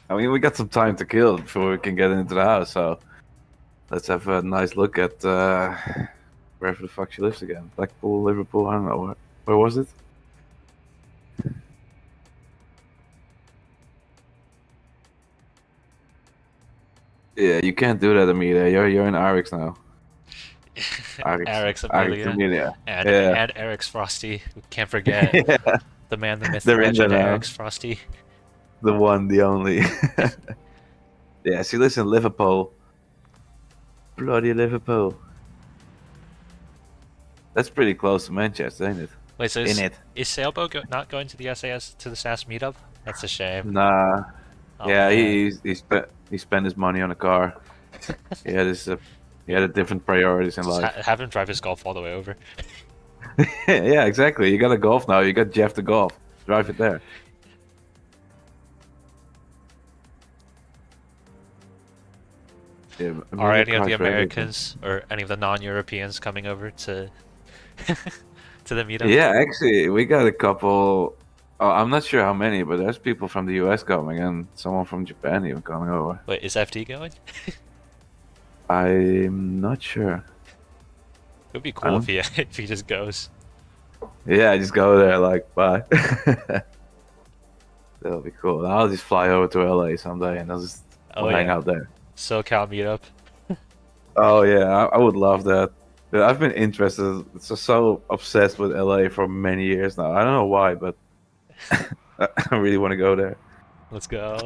I mean, we got some time to kill before we can get into the house, so let's have a nice look at wherever the fuck she lives again. Blackpool, Liverpool, I don't know. Where was it? Yeah, you can't do that, Amelia. You're in Arix now. Arix, Amelia. And Eric's Frosty. We can't forget the man, the myth, the legend, Eric's Frosty. The one, the only. Yeah, she lives in Liverpool. Bloody Liverpool. That's pretty close to Manchester, ain't it? Wait, so is Sailboat not going to the SAS meetup? That's a shame. Nah. Oh, yeah, he spent his money on a car. he had different priorities in life. Have him drive his Golf all the way over. Yeah, exactly. You got a Golf now. You got Jeff the Golf. Drive it there. Yeah, are any of the Americans or any of the non-Europeans coming over to to the meetup? Yeah, actually, we got a couple. Oh, I'm not sure how many, but there's people from the US coming and someone from Japan even coming over. Wait, is FD going? I'm not sure. It would be cool if he just goes. Yeah, just go there, like, bye. That'll be cool. I'll just fly over to LA someday and I'll just hang out there. SoCal meetup. Oh yeah, I would love that. I've been interested, so obsessed with LA for many years now. I don't know why, but I really want to go there. Let's go.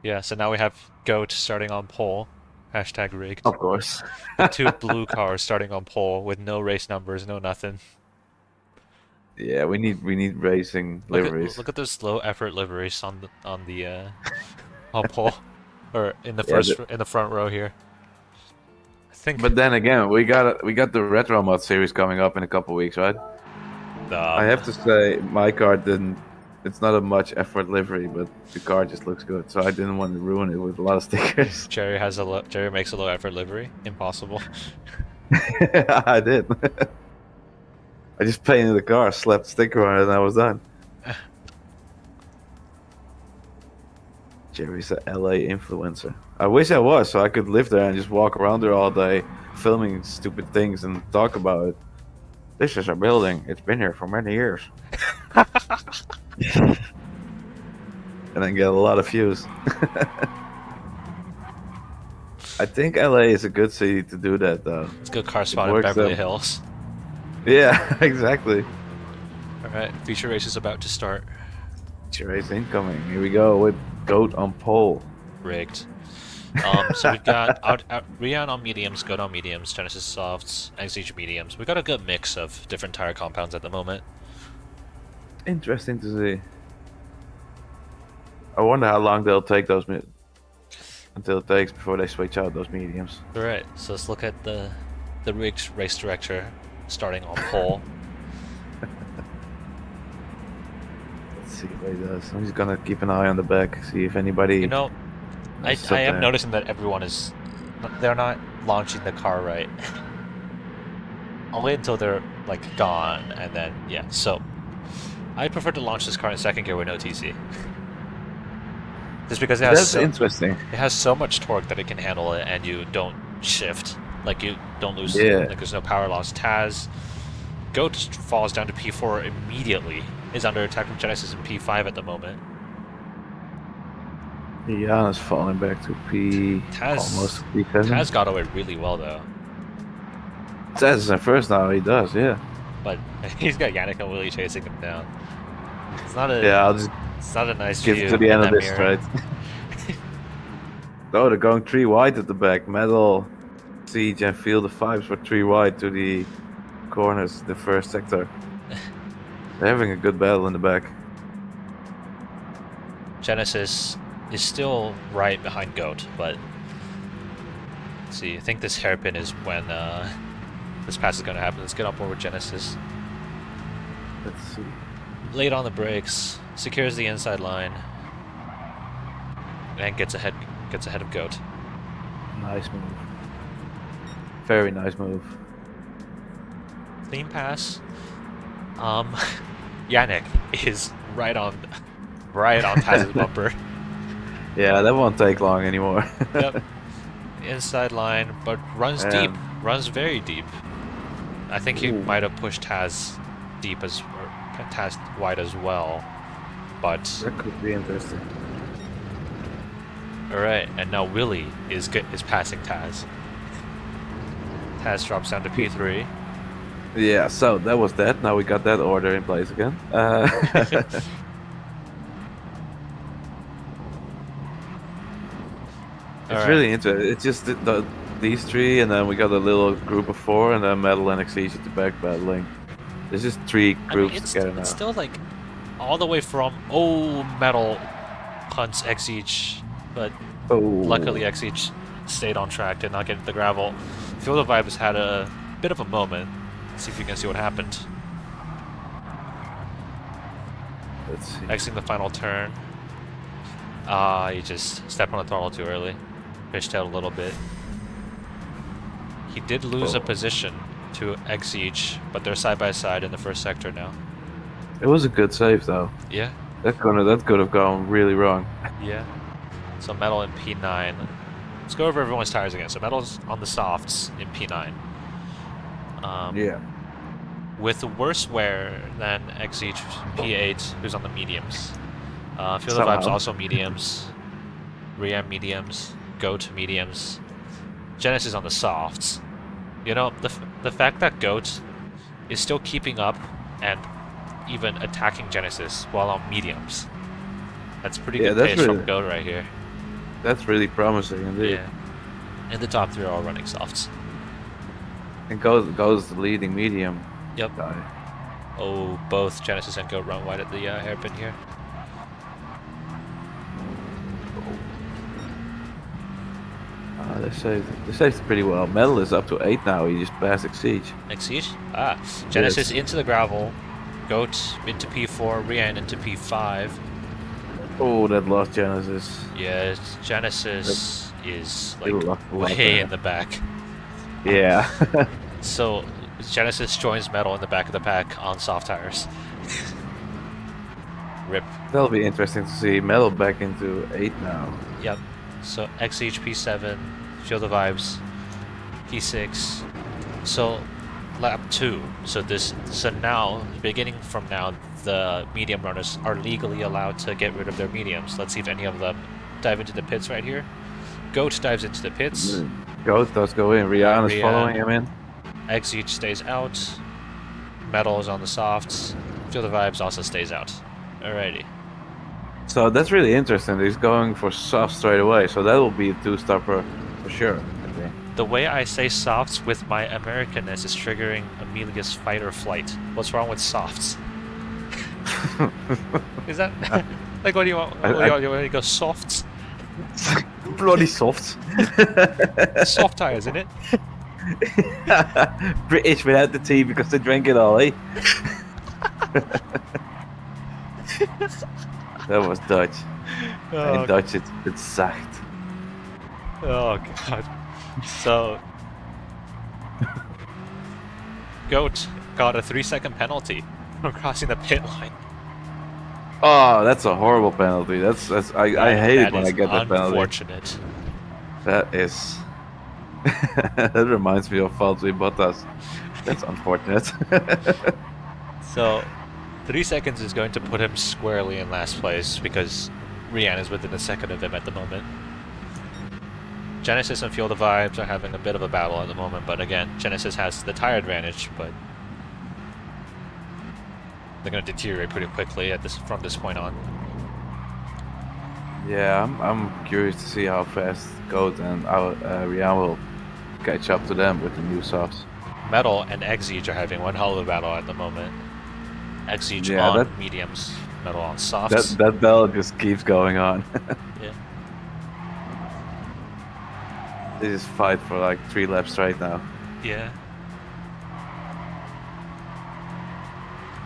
Yeah, so now we have Goat starting on pole. Hashtag rigged. Of course. The 2 blue cars starting on pole with no race numbers, no nothing. Yeah, we need racing liveries. Look at those low effort liveries on the on pole, or in the in the front row here. I think. But then again, we got the retro mod series coming up in a couple weeks, right? I have to say, my car didn't. It's not a much effort livery, but the car just looks good, so I didn't want to ruin it with a lot of stickers. Jerry makes a low effort livery. Impossible. I did. I just painted the car, slapped a sticker on it, and I was done. Jerry's a LA influencer. I wish I was, so I could live there and just walk around there all day, filming stupid things and talk about it. This is a building. It's been here for many years. And then get a lot of views. I think LA is a good city to do that, though. It's a good car spot in Beverly Hills. Yeah, exactly. Alright, feature race is about to start. Feature race incoming. Here we go with Goat on pole. Rigged. So we've got Rian on mediums, Goat on mediums, Genesis softs, XH mediums. We've got a good mix of different tire compounds at the moment. Interesting to see. I wonder how long they'll take those until it takes before they switch out those mediums. Alright, so let's look at the rigged race director starting on pole. Let's see what he does. I'm just gonna keep an eye on the back, see if anybody. You know, I am noticing that everyone is. They're not launching the car right. I'll wait until they're like gone, and then yeah. So I prefer to launch this car in second gear with no TC. Just because it has interesting. It has so much torque that it can handle it, and you don't shift. Like you don't lose. Yeah. Like there's no power loss. Taz, Goat falls down to P4 immediately. Is under attack from Genesis and P5 at the moment. Jan is falling back to almost P7. Taz got away really well though. Taz is in first now. He does, yeah. But he's got Yannick and Willie chasing him down. It's not a. Yeah, I'll just. It's not a nice Get view to the end of this mirror. straight. Oh, they're going 3 wide at the back. Metal, Siege, and Field of Fives were 3 wide to the corners, the first sector. They're having a good battle in the back. Genesis is still right behind Goat, but let's see. I think this hairpin is when this pass is going to happen. Let's get on board with Genesis. Let's see. Late on the brakes, secures the inside line, and gets ahead of Goat. Nice move. Very nice move. Clean pass. Yannick is right on Taz's bumper. Yeah, that won't take long anymore. Yep. Inside line, but runs deep. Runs very deep. I think he might have pushed Taz deep Taz wide as well, but that could be interesting. All right, and now Willie is passing Taz. Taz drops down to P3. Yeah, so that was that. Now we got that order in place again. It's really interesting. It's just these 3, and then we got a little group of 4, and then Metal and Exige at the back battling. There's just 3 groups together now. It's still like all the way from Metal hunts Exige, but luckily Exige stayed on track, did not get into the gravel. Field of Vibes had a bit of a moment. Let's see if you can see what happened. Let's see. Exiting the final turn. He just stepped on the throttle too early. Fishtailed a little bit. He did lose a position to Exige, but they're side by side in the first sector now. It was a good save though. Yeah. That could have gone really wrong. Yeah. So Metal in P9. Let's go over everyone's tires again. So Metal's on the softs in P9. Yeah. With worse wear than Exige P8, who's on the mediums. Field of Vibes also mediums. Riam mediums. Goat mediums. Genesis on the softs. You know, the fact that Goat is still keeping up and even attacking Genesis while on mediums. That's pretty good pace from Goat right here. That's really promising indeed. Yeah. And the top 3 are all running softs. And goes the leading medium. Yep. Guy. Oh, both Genesis and Goat run wide at the hairpin here. They saved it pretty well. Metal is up to 8 now. He just passed Exige. Exige? Ah. Genesis into the gravel. Goat into P4. Rian into P5. Oh, that lost Genesis. Yeah, Genesis is like way in the back. Yeah. So Genesis joins Metal in the back of the pack on soft tires. Rip. That'll be interesting to see. Metal back into 8 now. Yep. So Exige P7, Feel the Vibes, P6. So lap 2. So now, beginning from now, the medium runners are legally allowed to get rid of their mediums. Let's see if any of them dive into the pits right here. Goat dives into the pits. Goat does go in. Rian is following him in. Exige stays out. Metal is on the softs. Feel the Vibes also stays out. Alrighty. So that's really interesting. He's going for soft straight away. So that will be a 2-stopper for sure, I think. The way I say softs with my Americanness is triggering Amelia's fight or flight. What's wrong with softs? Is that like what do you want? You want to go softs? Bloody soft. Soft tires, isn't it? British without the tea because they drank it all, eh? That was Dutch. In Dutch, it's zacht. Oh god. So, Goat got a 3-second penalty for crossing the pit line. Oh, that's a horrible penalty. I hate it when I get that penalty. Unfortunate. That is. That reminds me of Valtteri Bottas. That's unfortunate. So, 3 seconds is going to put him squarely in last place because Rian is within a second of him at the moment. Genesis and Feel the Vibes are having a bit of a battle at the moment, but again, Genesis has the tire advantage, but they're going to deteriorate pretty quickly from this point on. Yeah, I'm curious to see how fast Goat and Rian will catch up to them with the new softs. Metal and Exige are having one hell of a battle at the moment. Exige on mediums, Metal on softs. That battle just keeps going on. Yeah. They just fight for like 3 laps right now. Yeah.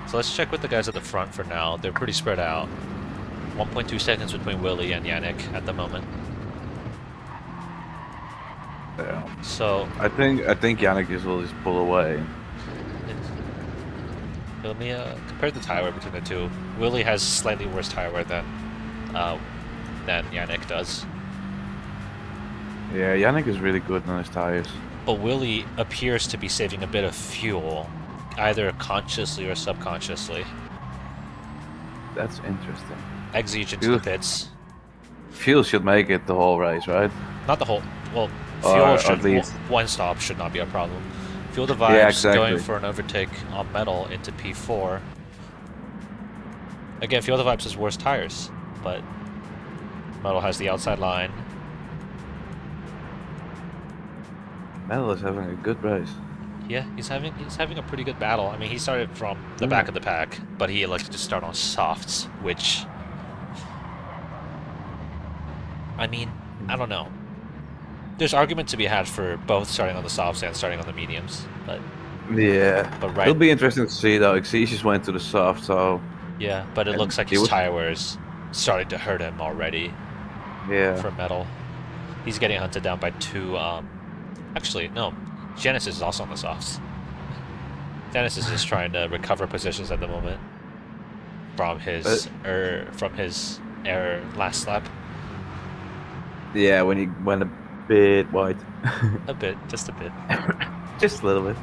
So let's check with the guys at the front for now. They're pretty spread out. 1.2 seconds between Willie and Yannick at the moment. Yeah. So I think Yannick will just pull away. Let me compare the tire wear between the two. Willie has slightly worse tire wear than Yannick does. Yeah, Yannick is really good on his tires. But Willie appears to be saving a bit of fuel, either consciously or subconsciously. That's interesting. Exige into the pits. Fuel should make it the whole race, right? Not the whole. Well, fuel should. One stop should not be a problem. Feel the Vibes going for an overtake on Metal into P4. Again, Feel the Vibes has worse tires, but Metal has the outside line. Metal is having a good race. Yeah, he's having a pretty good battle. I mean, he started from the back of the pack, but he elected to start on softs, which, I mean, I don't know. There's argument to be had for both starting on the softs and starting on the mediums, but yeah. But it'll be interesting to see though. Exige just went to the soft, so yeah. But it looks like his tire wear is starting to hurt him already. Yeah. For Metal, he's getting hunted down by 2. Actually, no. Genesis is also on the softs. Genesis is trying to recover positions at the moment from his error last lap. Yeah, when he went a bit wide. A bit, just a bit. Just a little bit.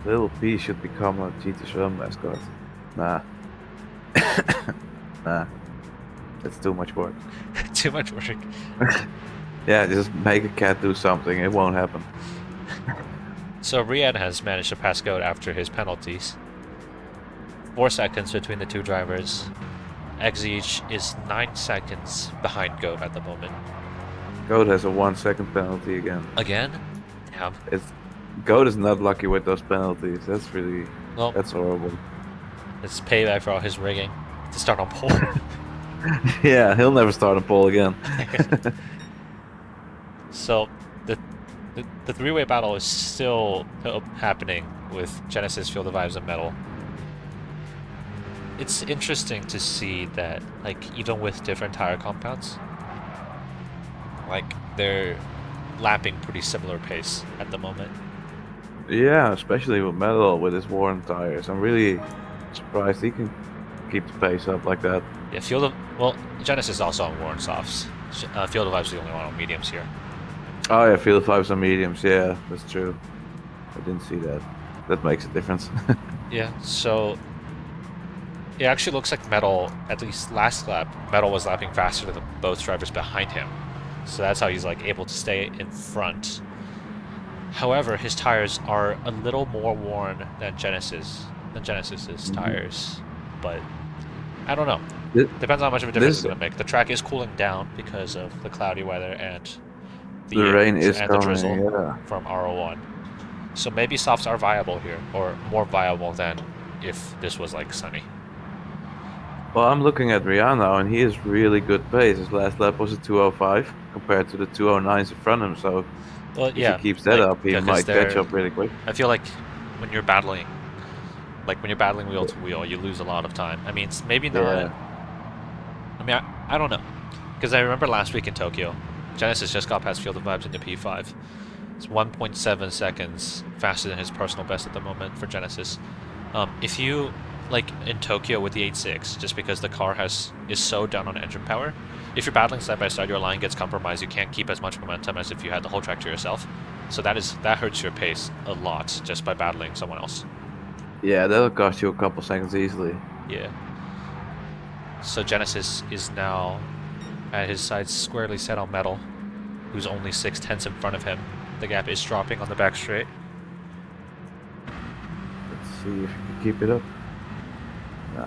Little P should become a GT Run mascot. Nah. Nah. That's too much work. Too much work. Yeah, just make a cat do something. It won't happen. So Riyadh has managed to pass Goat after his penalties. 4 seconds between the two drivers. Exige is 9 seconds behind Goat at the moment. Goat has a 1 second penalty again. Again? Damn. Goat is not lucky with those penalties. That's really... Well, that's horrible. It's payback for all his rigging to start on pole. Yeah, he'll never start on pole again. So, the three-way battle is still happening with Genesis, Field of Vibes, and Metal. It's interesting to see that, like, even with different tire compounds, like, they're lapping pretty similar pace at the moment. Yeah, especially with Metal with his worn tires. I'm really surprised he can keep the pace up like that. Yeah, well, Genesis is also on worn softs. Field of Vibes is the only one on mediums here. Oh yeah, Field of Vibes on mediums. Yeah, that's true. I didn't see that. That makes a difference. Yeah, so it actually looks like Metal, at least last lap, Metal was lapping faster than both drivers behind him. So that's how he's like able to stay in front. However, his tires are a little more worn than Genesis's tires, but I don't know. Depends on how much of a difference it's going to make. The track is cooling down because of the cloudy weather and the rain is and coming, the drizzle yeah. from RO1. So maybe softs are viable here, or more viable than if this was like sunny. Well, I'm looking at Rihanna, and he is really good pace. His last lap was a 2:05 compared to the 2:09s in front of him. So if he keeps that up, he might catch up really quick. I feel like when you're battling, wheel to wheel, you lose a lot of time. I mean, maybe not. Yeah. I mean, I don't know, because I remember last week in Tokyo, Genesis just got past Field of Vibes into P5. It's 1.7 seconds faster than his personal best at the moment for Genesis. If you, like in Tokyo with the 8.6, just because the car is so down on engine power, if you're battling side by side, your line gets compromised. You can't keep as much momentum as if you had the whole track to yourself. So that hurts your pace a lot just by battling someone else. Yeah, that'll cost you a couple seconds easily. Yeah. So Genesis is now at his sights squarely set on Metal, who's only 6/10 in front of him. The gap is dropping on the back straight. Let's see if he can keep it up.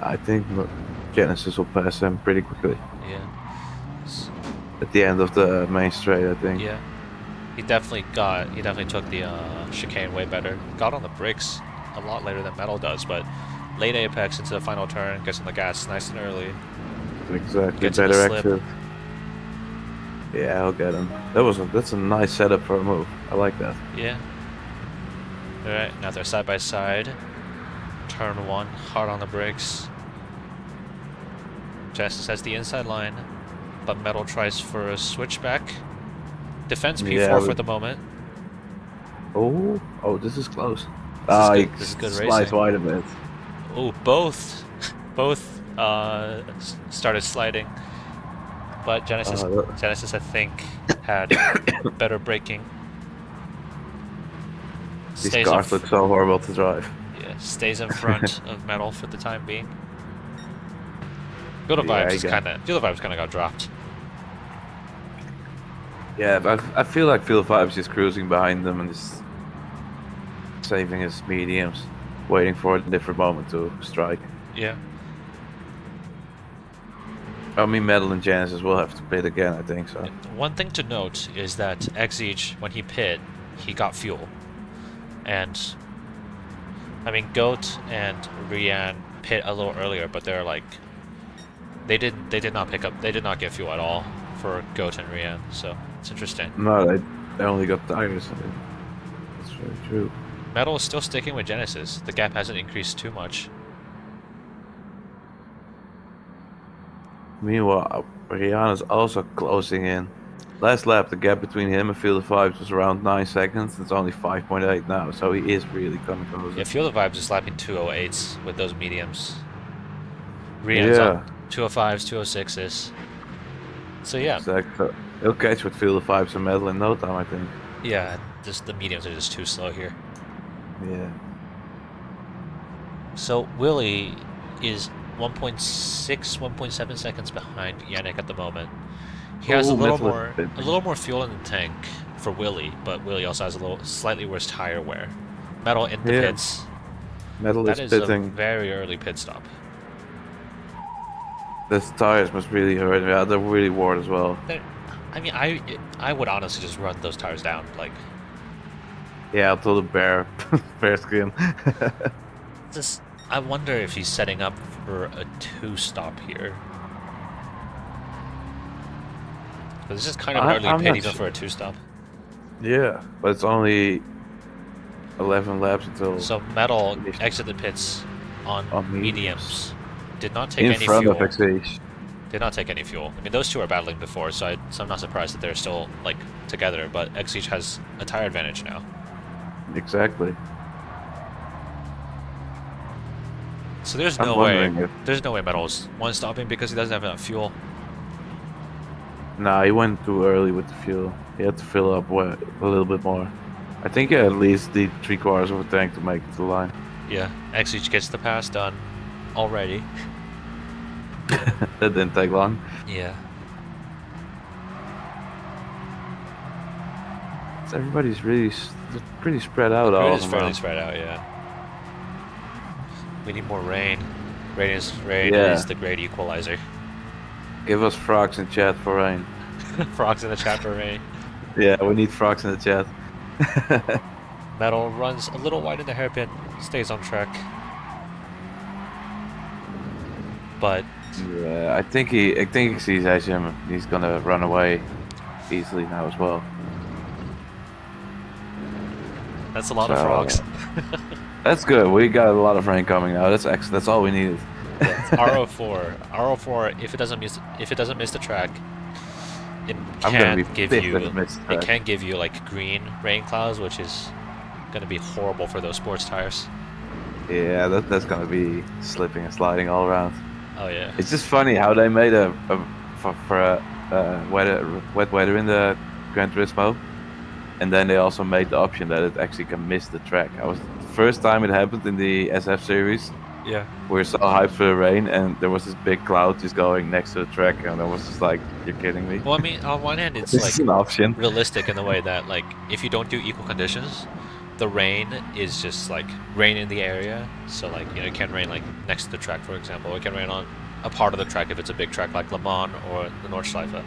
I think Genesis will pass him pretty quickly. Yeah. At the end of the main straight, I think. Yeah. He definitely took the chicane way better. Got on the brakes a lot later than Metal does, but late apex into the final turn, gets on the gas nice and early. Exactly, better exit. Yeah, I'll get him. That's a nice setup for a move. I like that. Yeah. Alright, now they're side by side. Turn 1, hard on the brakes. Genesis has the inside line, but Metal tries for a switchback. Defends P4 for the moment. Oh, this is close. This is good slides racing. wide a bit. Oh, both started sliding, but Genesis I think had better braking. These cars look so horrible to drive. Yeah, stays in front of Metal for the time being. Field of Vibes kind of got dropped. Yeah, but I feel like Field of Vibes is cruising behind them and just saving his mediums, waiting for a different moment to strike. Yeah. I mean, Metal and Genesis will have to pit again, I think so. One thing to note is that Exige, when he pit, he got fuel. And, I mean, Goat and Rian pit a little earlier, but they're like, they did not get fuel at all for Goat and Rian, so it's interesting. No, they only got tires. That's very true. Metal is still sticking with Genesis. The gap hasn't increased too much. Meanwhile, Rihanna's also closing in. Last lap, the gap between him and Field of Vibes was around 9 seconds. It's only 5.8 now, so he is really coming close. Yeah, Field of Vibes is lapping 208s with those mediums. Rihanna's on 205s, 206s. So yeah. Exactly. He'll catch with Field of Vibes and Metal in no time, I think. Yeah, just the mediums are just too slow here. Yeah. So Willie is 1.6, 1.7 seconds behind Yannick at the moment. He has a little more fuel in the tank for Willie, but Willie also has a slightly worse tire wear. Metal in the pits. Metal that is is pitting. a very early pit stop. The tires must really hurt. Yeah, they're really worn as well. I mean, I would honestly just run those tires down, like. Yeah, until the bear skin. I wonder if he's setting up for a 2-stop here. But this is kind of an early pit even for a 2-stop. Yeah, but it's only 11 laps until. So Metal exit the pits on mediums. Did not take in any front fuel. Of XH. Did not take any fuel. I mean, those two are battling before, so I'm not surprised that they're still like together. But XH has a tire advantage now. Exactly. So there's no way Metal's one-stopping because he doesn't have enough fuel. Nah, he went too early with the fuel. He had to fill up a little bit more. I think he at least need 3/4 of a tank to make it to the line. Yeah, XH gets the pass done already. That didn't take long. Yeah. So everybody's pretty spread out. It is fairly spread out, yeah. We need more rain. Rain is the great equalizer. Give us frogs in chat for rain. Frogs in the chat for rain. Yeah, we need frogs in the chat. Metal runs a little wide in the hairpin, stays on track. But yeah, I think he sees him. He's gonna run away easily now as well. That's a lot of frogs. That's good. We got a lot of rain coming now. That's excellent. That's all we needed. RO4. RO4. If it doesn't miss the track, it can give you like green rain clouds, which is gonna be horrible for those sports tires. Yeah, that's gonna be slipping and sliding all around. Oh yeah. It's just funny how they made for wet weather in the Gran Turismo, and then they also made the option that it actually can miss the track. I was the first time it happened in the SF series. Yeah. We were so hyped for the rain, and there was this big cloud just going next to the track, and I was just like, "You're kidding me." Well, I mean, on one hand, it's like an option. Realistic in the way that, like, if you don't do equal conditions, the rain is just like rain in the area. So, like, you know, it can rain like next to the track, for example. It can rain on a part of the track if it's a big track like Le Mans or the Nordschleife,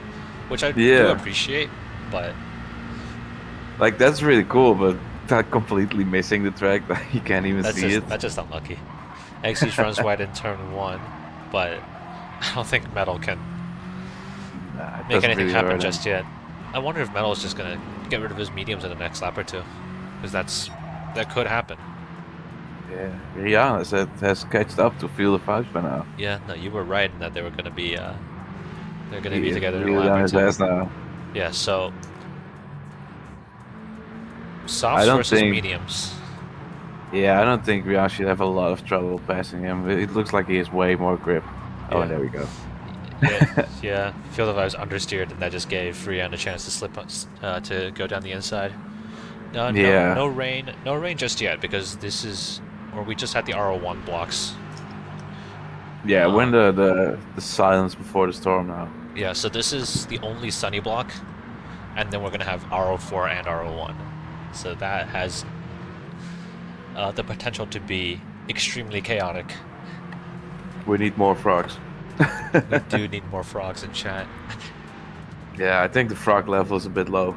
which I do appreciate, but like that's really cool, but not completely missing the track that you can't even see it. That's just unlucky. XH runs wide in turn 1, but I don't think Metal can make anything happen just yet. I wonder if Metal is just gonna get rid of his mediums in the next lap or two, because that could happen. Yeah, Rihanna has catched up to Field of Fives by now. Yeah, no, you were right in that they were gonna be together in a lap or two. Now. Yeah, so softs versus mediums. Yeah, I don't think Rihanna should have a lot of trouble passing him. It looks like he has way more grip. Yeah. Oh, there we go. Yeah. Field of Fives understeered, and that just gave Rihanna a chance to slip to go down the inside. No rain just yet, because we just had the RO1 blocks. Yeah, when the silence before the storm now. Yeah, so this is the only sunny block, and then we're gonna have RO4 and RO1. So that has the potential to be extremely chaotic. We need more frogs. We do need more frogs in chat. Yeah, I think the frog level is a bit low.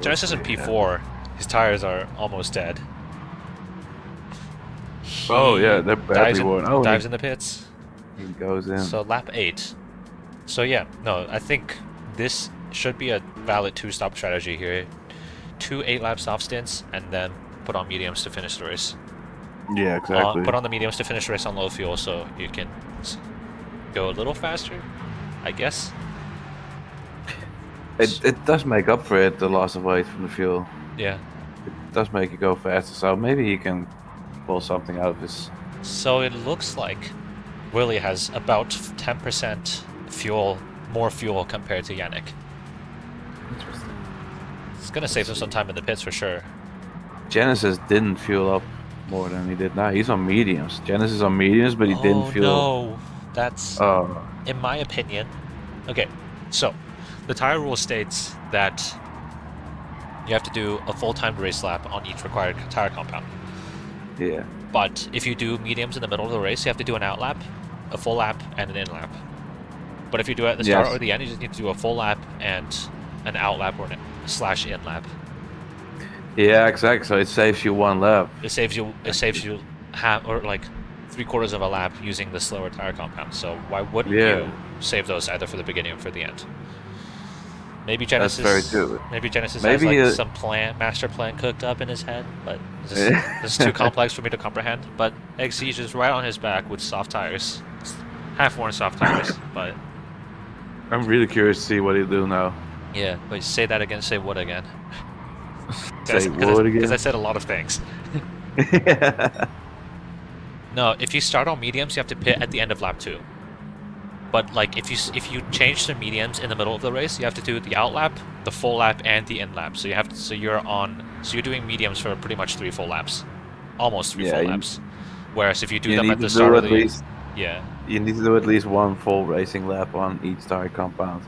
Genesis in P4, his tires are almost dead. Yeah, they're badly worn. Dives in the pits. He goes in. So lap 8. So yeah, no, I think this should be a valid 2-stop strategy here. 2 8-lap soft stints, and then put on mediums to finish the race. Yeah, exactly. Put on the mediums to finish the race on low fuel, so you can go a little faster, I guess. It does make up for it, the loss of weight from the fuel. Yeah. It does make it go faster, so maybe he can pull something out of this. So it looks like Willie has about 10% more fuel compared to Yannick. Interesting. It's gonna save him some time in the pits for sure. Genesis didn't fuel up more than he did now. He's on mediums. Genesis is on mediums, but he didn't fuel. No, that's in my opinion. Okay, so the tire rule states that you have to do a full-time race lap on each required tire compound. Yeah. But if you do mediums in the middle of the race, you have to do an out lap, a full lap, and an in lap. But if you do it at the start or the end, you just need to do a full lap and an out lap or an /in lap. Yeah, exactly. So it saves you one lap. It saves you like 3/4 of a lap using the slower tire compound. So why wouldn't you save those either for the beginning or for the end? Maybe Genesis. That's very true. Maybe Genesis has like some master plan cooked up in his head, but this is too complex for me to comprehend. But Exige is right on his back with soft tires, half-worn soft tires. But I'm really curious to see what he'll do now. Yeah, but say that again. Say what again? Say what again? Because I said a lot of things. No, if you start on mediums, you have to pit at the end of lap 2. But like if you change to mediums in the middle of the race, you have to do the out lap, the full lap, and the in lap. So you're doing mediums for pretty much 3 full laps, almost 3 full laps. Whereas if you do them at the start of the you need to do at least 1 full racing lap on each tire compound.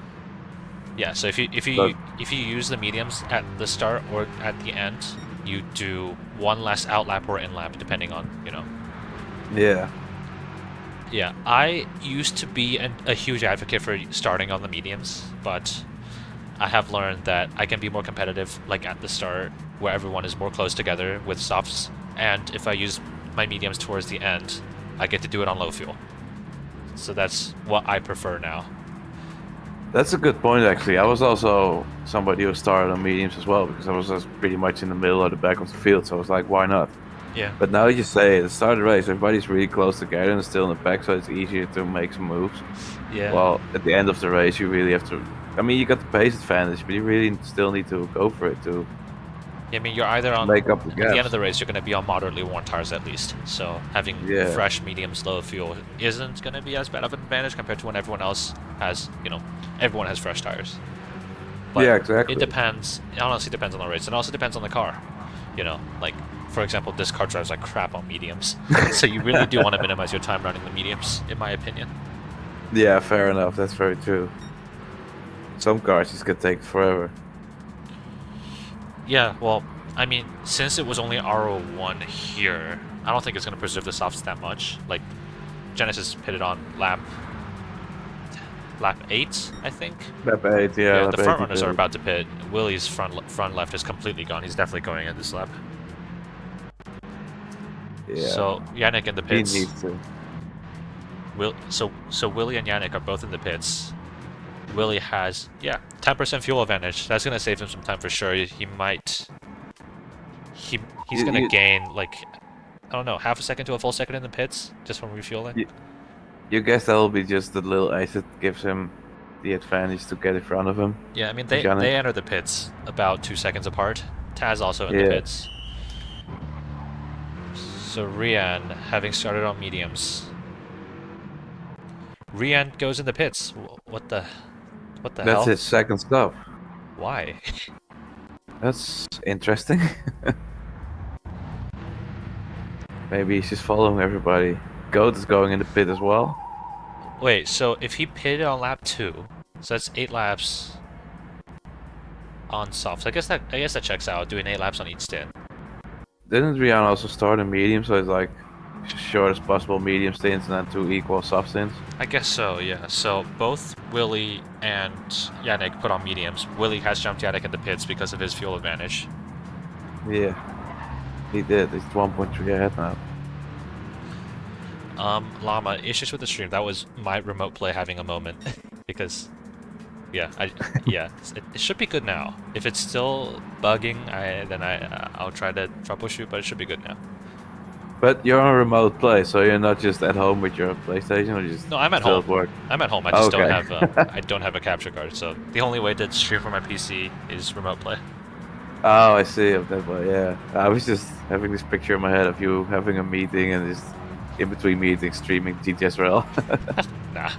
Yeah, so if you use the mediums at the start or at the end, you do 1 less out lap or in lap, depending on Yeah. Yeah, I used to be a huge advocate for starting on the mediums, but I have learned that I can be more competitive like at the start, where everyone is more close together with softs, and if I use my mediums towards the end, I get to do it on low fuel. So that's what I prefer now. That's a good point, actually. I was also somebody who started on mediums as well, because I was just pretty much in the middle or the back of the field, so I was like, why not? Yeah. But now you say at the start of the race, everybody's really close together and still in the pack, so it's easier to make some moves. Yeah. Well, at the end of the race, you really have to... I mean, you got the pace advantage, but you really still need to go for it to... I mean, you're either on... Make up the gaps. At the end of the race, you're going to be on moderately worn tires at least. So having fresh, mediums, low fuel isn't going to be as bad of an advantage compared to when everyone else has, everyone has fresh tires. But yeah, exactly. It depends. It honestly depends on the race. It also depends on the car. Like, for example, this car drives like crap on mediums. So you really do want to minimize your time running the mediums, in my opinion. Yeah, fair enough. That's very true. Some cars just could take forever. Yeah, well, I mean, since it was only R01 here, I don't think it's going to preserve the softs that much. Like, Genesis pitted on lap 8, I think. Lap 8, yeah. The front runners are about to pit. Willie's front left is completely gone. He's definitely going in this lap. Yeah. So Yannick in the pits. He needs to. So Willie and Yannick are both in the pits. Willie has 10% fuel advantage. That's gonna save him some time for sure. He's gonna gain like I don't know, half a second to a full second in the pits just from refueling. You guess that'll be just the little ace that gives him the advantage to get in front of him. Yeah, I mean they enter the pits about 2 seconds apart. Taz also in the pits. So Rian, having started on mediums. Rian goes in the pits. What the hell? That's his second stop. Why? That's interesting. Maybe he's just following everybody. Goat is going in the pit as well. Wait, so if he pitted on lap 2, so that's 8 laps on softs. I guess that checks out, doing 8 laps on each stint. Didn't Rian also start in medium, so it's like short as possible medium stints and then 2 equal soft stints? I guess so, yeah. So both Willie and Yannick put on mediums. Willie has jumped Yannick in the pits because of his fuel advantage. Yeah, he did. He's 1.3 ahead now. Llama, issues with the stream. That was my remote play having a moment. Because, it should be good now. If it's still bugging, then I'll try to troubleshoot, but it should be good now. But you're on a remote play, so you're not just at home with your PlayStation, or just no, I'm at home. Work? I'm at home. I just don't have I don't have a capture card, so the only way to stream from my PC is remote play. Oh, I see. That way, yeah. I was just having this picture in my head of you having a meeting and just in between meetings streaming TTSRL. Nah,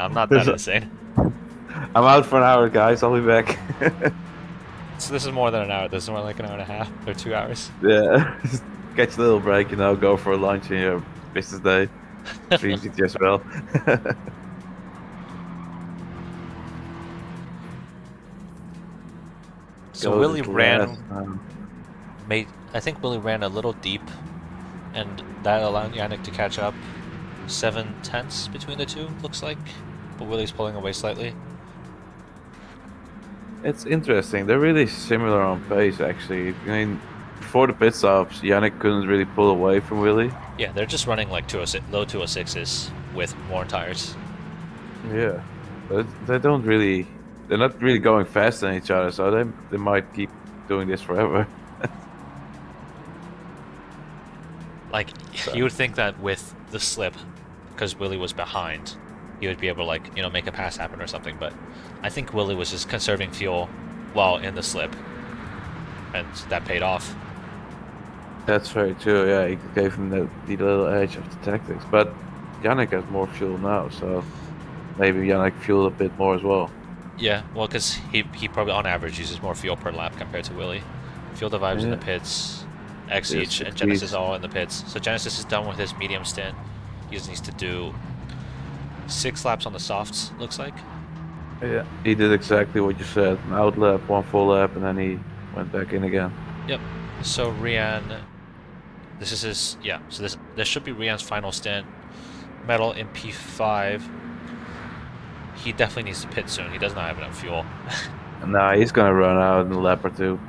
I'm not that insane. I'm out for an hour, guys. I'll be back. So this is more than an hour. This is more like an hour and a half or 2 hours. Yeah. Catch a little break, go for a lunch in your business day. Stream TTSRL. So Willie ran, I think Willie ran a little deep, and that allowed Yannick to catch up. 7/10 between the two, looks like, but Willie's pulling away slightly. It's interesting. They're really similar on pace, actually. I mean, before the pit stops, Yannick couldn't really pull away from Willie. Yeah, they're just running like low 206s with worn tires. Yeah, but they don't really. They're not really going fast on each other, so they might keep doing this forever. Like, you would think that with the slip, because Willie was behind, he would be able to, like, you know, make a pass happen or something, but I think Willie was just conserving fuel while in the slip, and that paid off. That's very true, yeah, he gave him the little edge of the tactics, but Yannick has more fuel now, so maybe Yannick fueled a bit more as well. Yeah, well, because he probably on average uses more fuel per lap compared to Willie. Fuel the vibes in the pits, X each, and Genesis all in the pits. So Genesis is done with his medium stint. He just needs to do 6 laps on the softs, looks like. Yeah, he did exactly what you said. An out lap, 1 full lap, and then he went back in again. Yep. So Rian, this is his, yeah, so this should be Rian's final stint. Medal in P5. He definitely needs to pit soon. He does not have enough fuel. Nah, he's gonna run out in a lap or two.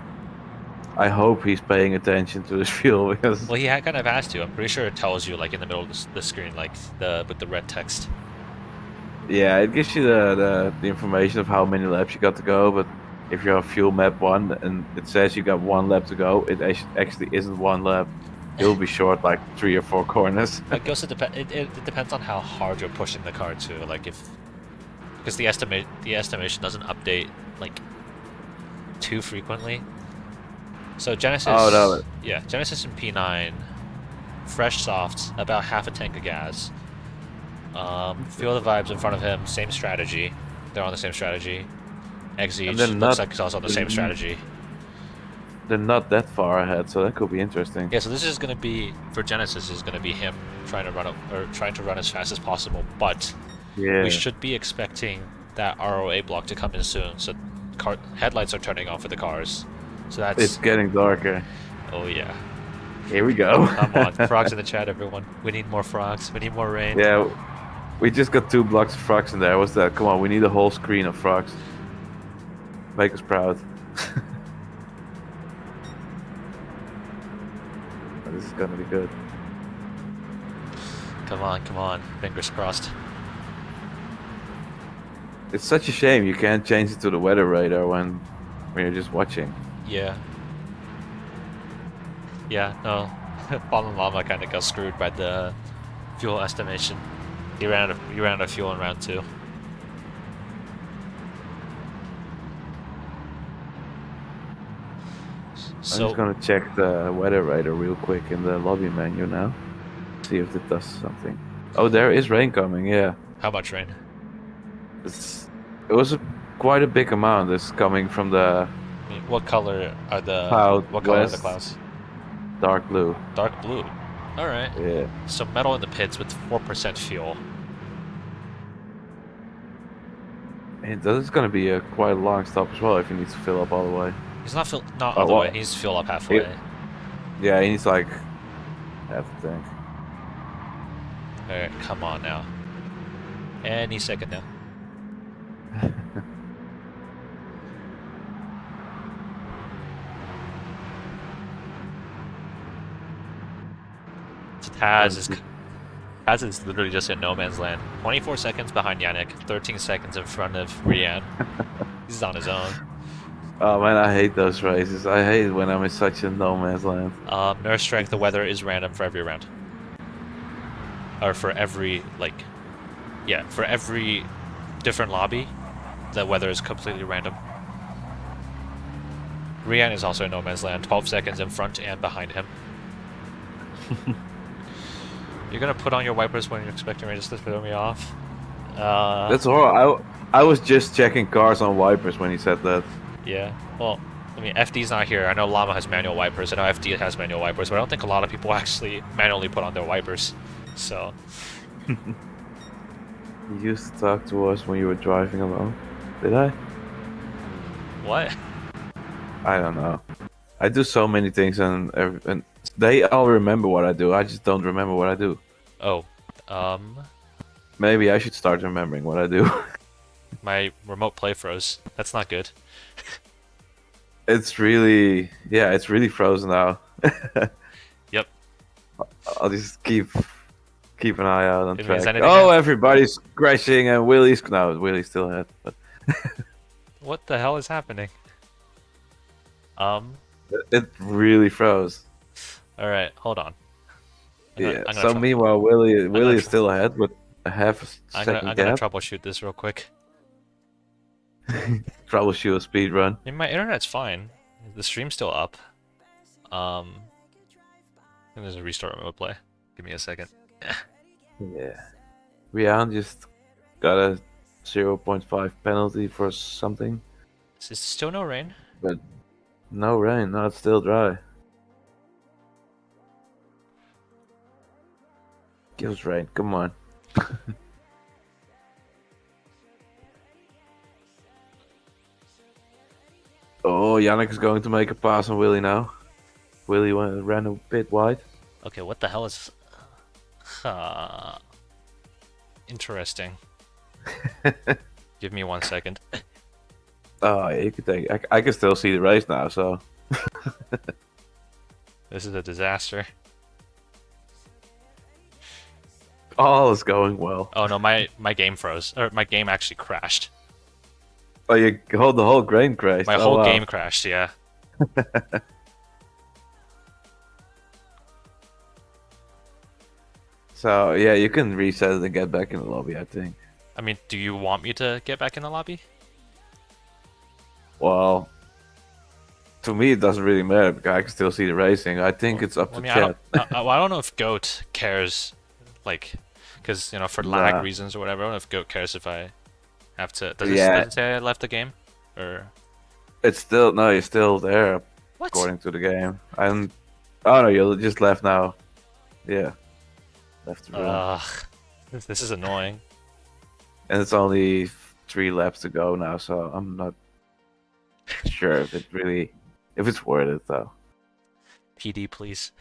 I hope he's paying attention to his fuel because. Well, he kind of has to. I'm pretty sure it tells you, like, in the middle of the screen, like with the red text. Yeah, it gives you the information of how many laps you got to go. But if you're on fuel map 1 and it says you got 1 lap to go, it actually isn't 1 lap. You'll be short like 3 or 4 corners. I guess it depends on how hard you're pushing the car too. Like because the estimation doesn't update like too frequently. So Genesis, yeah, Genesis in P9, fresh softs, about half a tank of gas. Feel the vibes in front of him, same strategy. They're on the same strategy. Exige looks like it's also on the same strategy. They're not that far ahead, so that could be interesting. Yeah, so this is going to be, for Genesis, is going to be him trying to run as fast as possible, but we should be expecting that ROA block to come in soon, so headlights are turning on for the cars. So that's... It's getting darker. Oh, yeah. Here we go. Come on, frogs in the chat, everyone. We need more frogs. We need more rain. Yeah, we just got 2 blocks of frogs in there. What's that? Come on, we need a whole screen of frogs. Make us proud. This is gonna be good. Come on. Fingers crossed. It's such a shame you can't change it to the weather radar when you're just watching. Yeah. Yeah, no. Fallen Llama kind of got screwed by the fuel estimation. He ran out of fuel in round 2. So, I'm just gonna check the weather radar real quick in the lobby menu now. See if it does something. Oh, there is rain coming, yeah. How much rain? It was quite a big amount. It's coming from the... I mean, what color are the clouds? Dark blue. Dark blue. Alright. Yeah. So metal in the pits with 4% fuel. And this is gonna be a quite long stop as well if he needs to fill up all the way. He's not all the way. He needs to fill up halfway. Yeah, he needs like half the tank. Alright, come on now. Any second now. Taz is literally just in no man's land. 24 seconds behind Yannick, 13 seconds in front of Rian. He's on his own. Oh man, I hate those races. I hate when I'm in such a no man's land. Nurse strength, the weather is random for every round. Or for every, like... Yeah, for every different lobby, the weather is completely random. Rian is also in no man's land, 12 seconds in front and behind him. You're gonna put on your wipers when you're expecting me just to throw me off? That's horrible. I was just checking cars on wipers when he said that. Yeah, well, I mean, FD's not here. I know Llama has manual wipers. I know FD has manual wipers, but I don't think a lot of people actually manually put on their wipers. So. You used to talk to us when you were driving alone. Did I? What? I don't know. I do so many things, and they all remember what I do. I just don't remember what I do. Oh, maybe I should start remembering what I do. My remote play froze. That's not good. It's really, yeah, it's really frozen now. Yep. I'll just keep an eye out on track. Oh, everybody's crashing and Willie's still ahead. But what the hell is happening? It really froze. All right, hold on. So meanwhile, Willie is still ahead with a half a second I'm gonna troubleshoot this real quick. Troubleshoot a speed run. I mean, my internet's fine. The stream's still up. And there's a restart remote play. Give me a second. Yeah. Rian just got a 0.5 penalty for something. Is still no rain? But no rain. No, it's still dry. Give us rain. Come on. Oh, Yannick is going to make a pass on Willie now. Willie ran a bit wide. Okay, what the hell is... Interesting. Give me 1 second. Oh, yeah, you can take. I can still see the race now, so. This is a disaster. All is going well. Oh no, my game froze. Or my game actually crashed. Oh, the whole game crashed. My whole game crashed, yeah. So, yeah, you can reset it and get back in the lobby, I think. I mean, do you want me to get back in the lobby? Well, to me it doesn't really matter because I can still see the racing. I think it's up to chat. I don't know if Goat cares, like, because, you know, for lag reasons or whatever. I don't know if Goat cares if I have to... Does it say I left the game? Or... It's still... No, you're still there, what? According to the game. And... Oh no, you just left now. Yeah. Left the room. This is annoying. And it's only 3 laps to go now, so I'm not sure if it's worth it though. PD, please.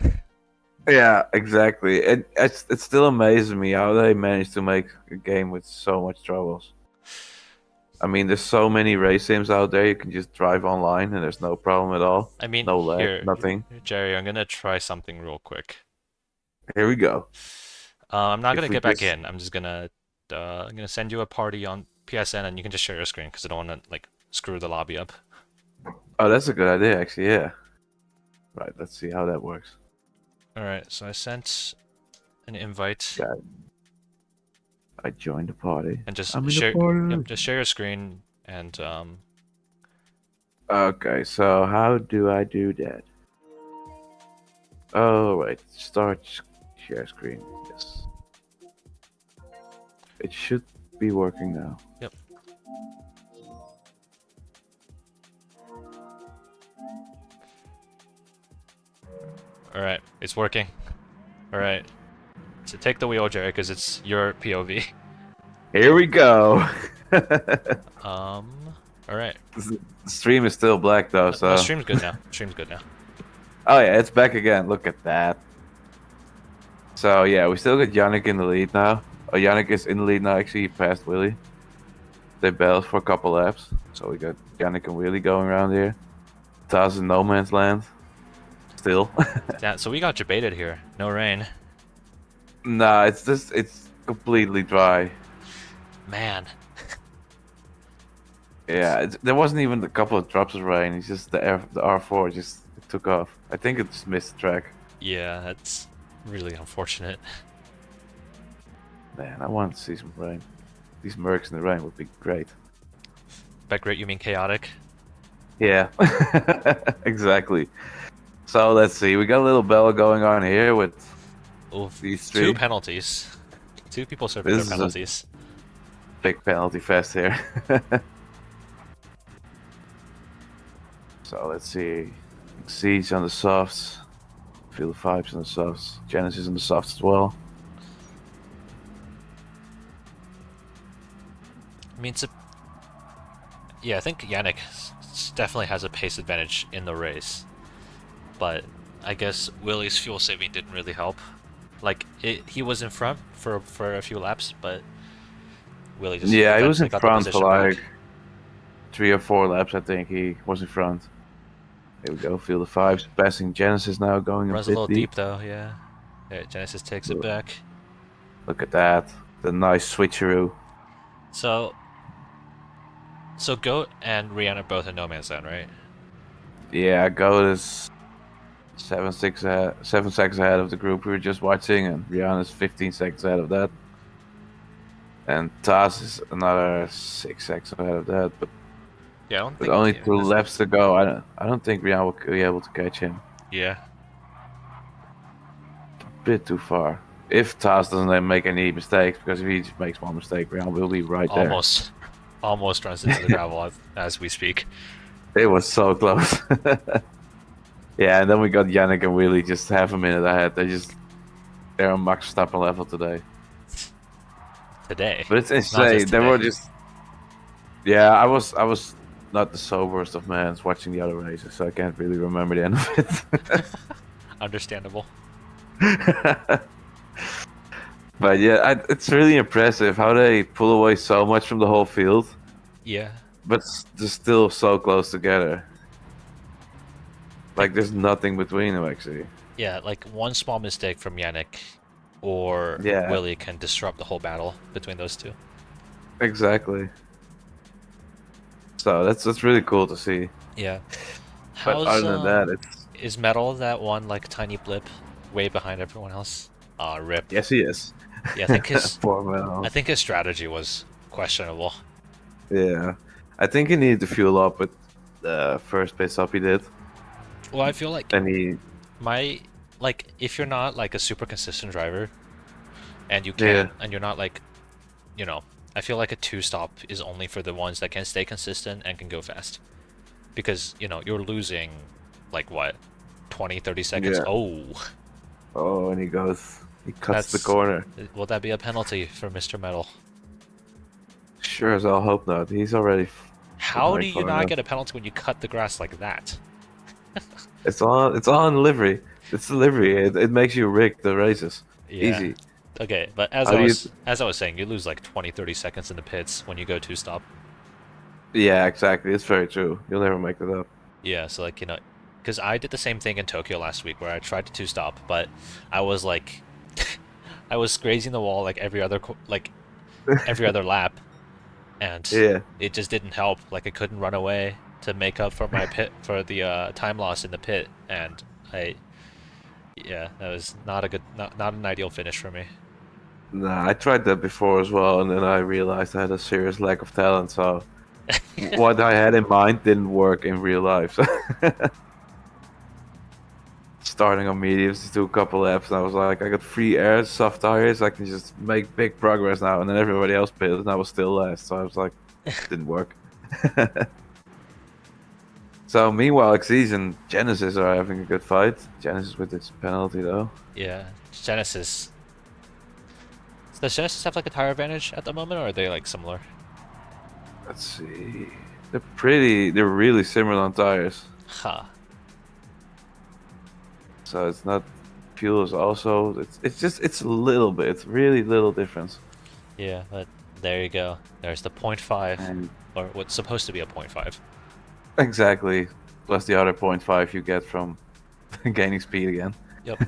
Yeah, exactly. It still amazes me how they managed to make a game with so much troubles. I mean, there's so many race sims out there. You can just drive online and there's no problem at all. I mean, no lag, nothing. Jerry, I'm gonna try something real quick. Here we go. I'm not gonna get back in. I'm just gonna send you a party on PSN and you can just share your screen because I don't want to like screw the lobby up. Oh, that's a good idea, actually. Yeah. Right. Let's see how that works. All right. So I sent an invite. Yeah. I joined the party. And just share your screen and Okay. So how do I do that? Oh, right. Start share screen. Yes. It should be working now. Yep. Alright, it's working. Alright. So take the wheel, Jerry, because it's your POV. Here we go. Alright. The stream is still black though, so... The stream's good now. Stream's good now. Oh yeah, it's back again. Look at that. So yeah, we still got Yannick in the lead now. Oh, Yannick is in the lead now, actually. He passed Willie. They battled for a couple laps. So we got Yannick and Willie going around here. Taz in no man's land. Still. Yeah, so we got debated here. No rain. Nah, it's completely dry. Man. Yeah, there wasn't even a couple of drops of rain. It's just the R4 just took off. I think it just missed the track. Yeah, that's really unfortunate. Man, I want to see some rain. These Mercs in the rain would be great. By great, you mean chaotic? Yeah, exactly. So let's see. We got a little battle going on here with these 3. 2 penalties. 2 people serving their penalties. Big penalty fest here. So let's see. Siege on the softs. Feel the vibes on the softs. Genesis on the softs as well. I mean, yeah, I think Yannick definitely has a pace advantage in the race, but I guess Willie's fuel saving didn't really help. Like he was in front for a few laps, but Willie just he was in eventually got the front for position back. like 3 or 4 laps. I think he was in front. Here we go. Field of 5s passing Genesis now, going Runs a little deep though. Yeah. Yeah, Genesis takes it back. Look at that. The nice switcheroo. So Goat and Rihanna both in no man's land, right? Yeah, Goat is 7 seconds ahead of the group we were just watching, and Rihanna's 15 seconds ahead of that. And Taz is another 6 seconds ahead of that, but yeah, I don't with think only 2 laps to go, I don't think Rihanna will be able to catch him. Yeah. A bit too far. If Taz doesn't make any mistakes, because if he just makes one mistake, Rihanna will be right there. Almost runs into the gravel as we speak. It was so close. Yeah, and then we got Yannick and Willie just half a minute ahead. They're on Max Verstappen level today. But it's insane. They were just. Yeah, I was not the soberest of men watching the other races, so I can't really remember the end of it. Understandable. But yeah, it's really impressive how they pull away so much from the whole field. Yeah. But they're still so close together. Like there's nothing between them actually. Yeah, like one small mistake from Yannick or Willie can disrupt the whole battle between those two. Exactly. So that's really cool to see. Yeah. But other than that, is Metal that one like tiny blip way behind everyone else? Rip. Yes, he is. Yeah, I think his Poor Metal. I think his strategy was questionable. Yeah, I think he needed to fuel up with the first pit stop he did. Well, I feel like and if you're not like a super consistent driver, and and you're not like, I feel like a 2-stop is only for the ones that can stay consistent and can go fast, because you're losing like what, 20-30 seconds. Yeah. Oh, and he cuts the corner. Will that be a penalty for Mr. Metal? Sure as I'll hope not. He's already. How do you not get a penalty when you cut the grass like that? It's on livery. It's the livery. It makes you rig the races. Yeah. Easy. Okay, but as I was saying, you lose like 20-30 seconds in the pits when you go 2-stop. Yeah, exactly. It's very true. You'll never make that up. Yeah, so like, because I did the same thing in Tokyo last week where I tried to 2-stop, but I was like, I was grazing the wall like every other lap, and it just didn't help. Like I couldn't run away to make up for for the time loss in the pit, and that was not an ideal finish for me. Nah, I tried that before as well, and then I realized I had a serious lack of talent, so what I had in mind didn't work in real life. Starting on mediums to do a couple laps, and I was like, I got free air, soft tires, I can just make big progress now, and then everybody else pitted, and I was still last, so I was like, didn't work. So meanwhile, Xyz and Genesis are having a good fight. Genesis with its penalty though. Yeah, Genesis. Does Genesis have like a tire advantage at the moment, or are they like similar? Let's see. They're really similar on tires. Huh. So it's not, fuel is also, it's a little bit, it's really little difference. Yeah, but there you go. There's the 0.5, or what's supposed to be a 0.5. Exactly, plus the other 0.5 you get from gaining speed again. Yep.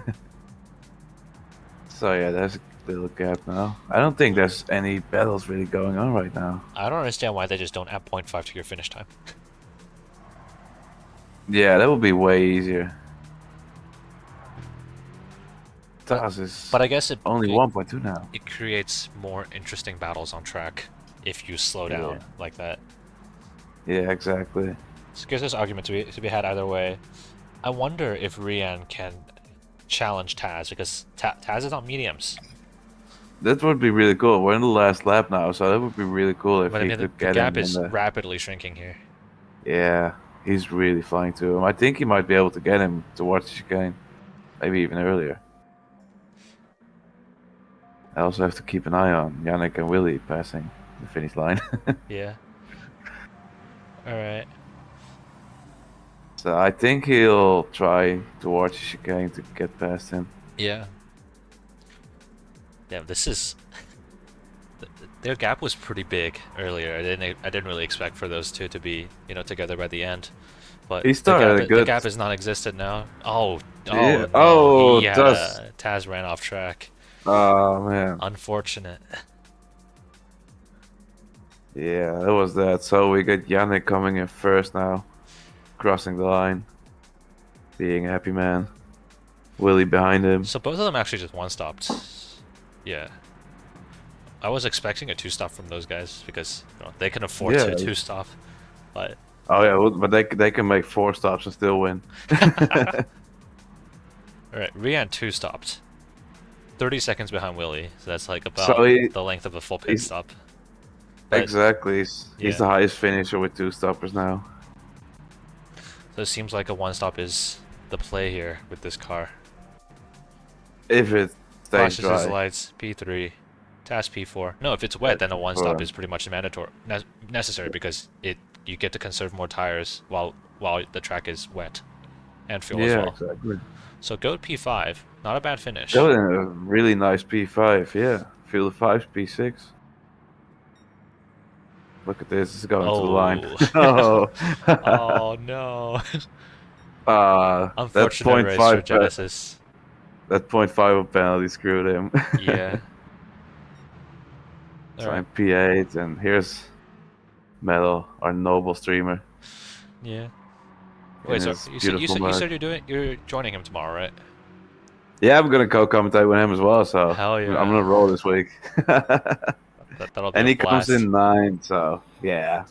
So yeah, there's a little gap now. I don't think there's any battles really going on right now. I don't understand why they just don't add 0.5 to your finish time. Yeah, that would be way easier. But I guess it only 1.2 now. It creates more interesting battles on track if you slow down like that. Yeah, exactly. So I guess there's argument to be had either way. I wonder if Rian can challenge Taz, because Taz is on mediums. That would be really cool. We're in the last lap now, so that would be really cool if he could get him. The gap is rapidly shrinking here. Yeah, he's really flying to him. I think he might be able to get him towards the chicane, maybe even earlier. I also have to keep an eye on Yannick and Willie passing the finish line. Yeah. Alright. So I think he'll try towards the chicane to get past him. Yeah. Damn, this is... Their gap was pretty big earlier. I didn't really expect for those two to be, you know, together by the end. But he started the gap is non-existent now. Oh, yeah. no. Oh, Taz ran off track. Oh man. Unfortunate. Yeah, that was that. So we got Yannick coming in first now, crossing the line, being a happy man. Willie behind him. So both of them actually just one-stopped. Yeah. I was expecting a two-stop from those guys because you know, they can afford to two-stop. But oh yeah, well, but they can make 4 stops and still win. Alright, Rian two-stopped. 30 seconds behind Willie, so that's like about the length of a full pit stop. But, exactly, he's the highest finisher with 2 stoppers now. So it seems like a one-stop is the play here with this car. If it stays dry. His lights, P3, Task P4. No, if it's wet, then a one-stop is pretty much mandatory, necessary because you get to conserve more tires while the track is wet and fuel as well. Exactly. So goat P5, not a bad finish. Goat in a really nice P5, yeah. Field 5 P6. Look at this, it's going to the line. Oh, oh no. Unfortunate race for Genesis. That 0.5 of penalty screwed him. Yeah. So I'm P8, and here's Metal, our noble streamer. Yeah. Wait, so you said you're joining him tomorrow, right? Yeah, I'm gonna co-commentate with him as well. So hell yeah, I'm gonna roll this week. That'll be and he comes in 9, so yeah,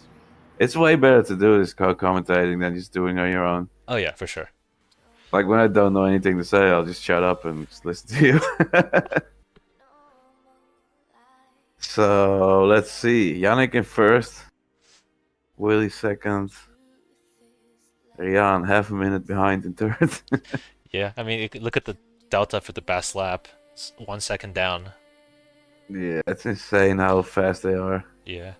it's way better to do this co-commentating than just doing on your own. Oh yeah, for sure. Like when I don't know anything to say, I'll just shut up and just listen to you. So let's see, Yannick in first, Willie second, Rian half a minute behind in third. Yeah, I mean, look at the delta for the best lap. It's 1 second down. Yeah, it's insane how fast they are. Yeah.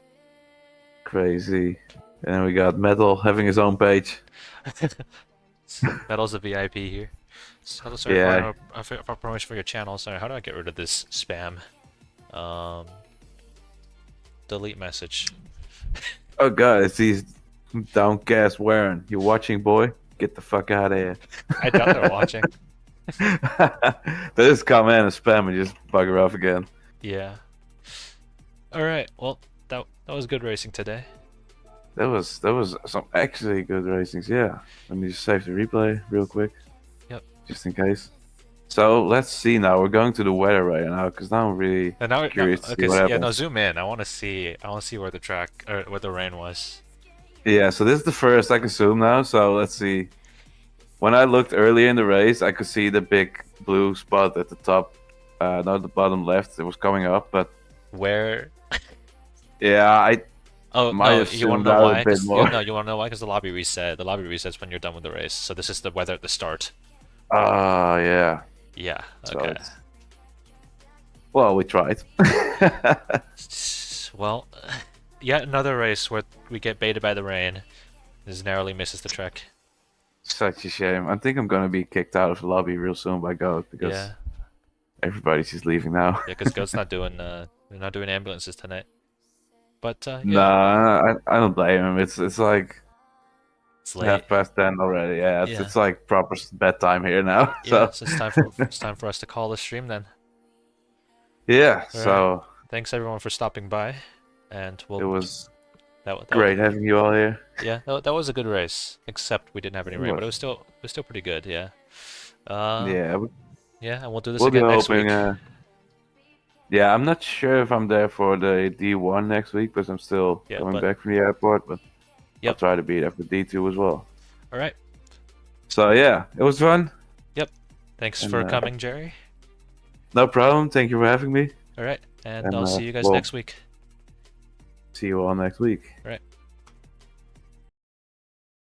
Crazy. And then we got Metal having his own page. Metal's a VIP here. So, sorry, yeah. For promotion for your channel. Sorry, how do I get rid of this spam? Delete message. Oh god, it's these downcast wearing. You watching, boy? Get the fuck out of here. I doubt they're watching. They just come in and spam and just bugger off again. Yeah. Alright, well, that was good racing today. That was some actually good racings, yeah. Let me just save the replay real quick. Yep. Just in case. So let's see now. We're going to the weather right now because now I'm really curious to see what happens. Yeah, no, zoom in. I want to see where the track or where the rain was. Yeah, so this is the first I can zoom now. So let's see. When I looked earlier in the race, I could see the big blue spot at the top, not the bottom left. It was coming up, but where? Yeah, Oh no, you want to know why? You want to know why? Because the lobby reset. The lobby resets when you're done with the race. So this is the weather at the start. Yeah. Yeah. Okay. So well, we tried. Well, yet another race where we get baited by the rain. This narrowly misses the track. Such a shame. I think I'm gonna be kicked out of the lobby real soon by Goat because everybody's just leaving now. Yeah, because Goat's not doing they're not doing ambulances tonight. But yeah. Nah, I don't blame him. It's like it's late. 10:30 already. Yeah, it's like proper bedtime here now. Yeah, so it's time for us to call the stream then. Yeah. So thanks everyone for stopping by, and it was great having you all here. Yeah, that was a good race, except we didn't have any rain, but it was still pretty good. Yeah. Yeah, and we'll do this again next week. Yeah, I'm not sure if I'm there for the D1 next week because I'm still coming back from the airport, but I'll try to be there for D2 as well. All right. So yeah, it was fun. Yep. Thanks for coming, Jerry. No problem. Thank you for having me. All right, and I'll see you guys next week. See you all next week. All right.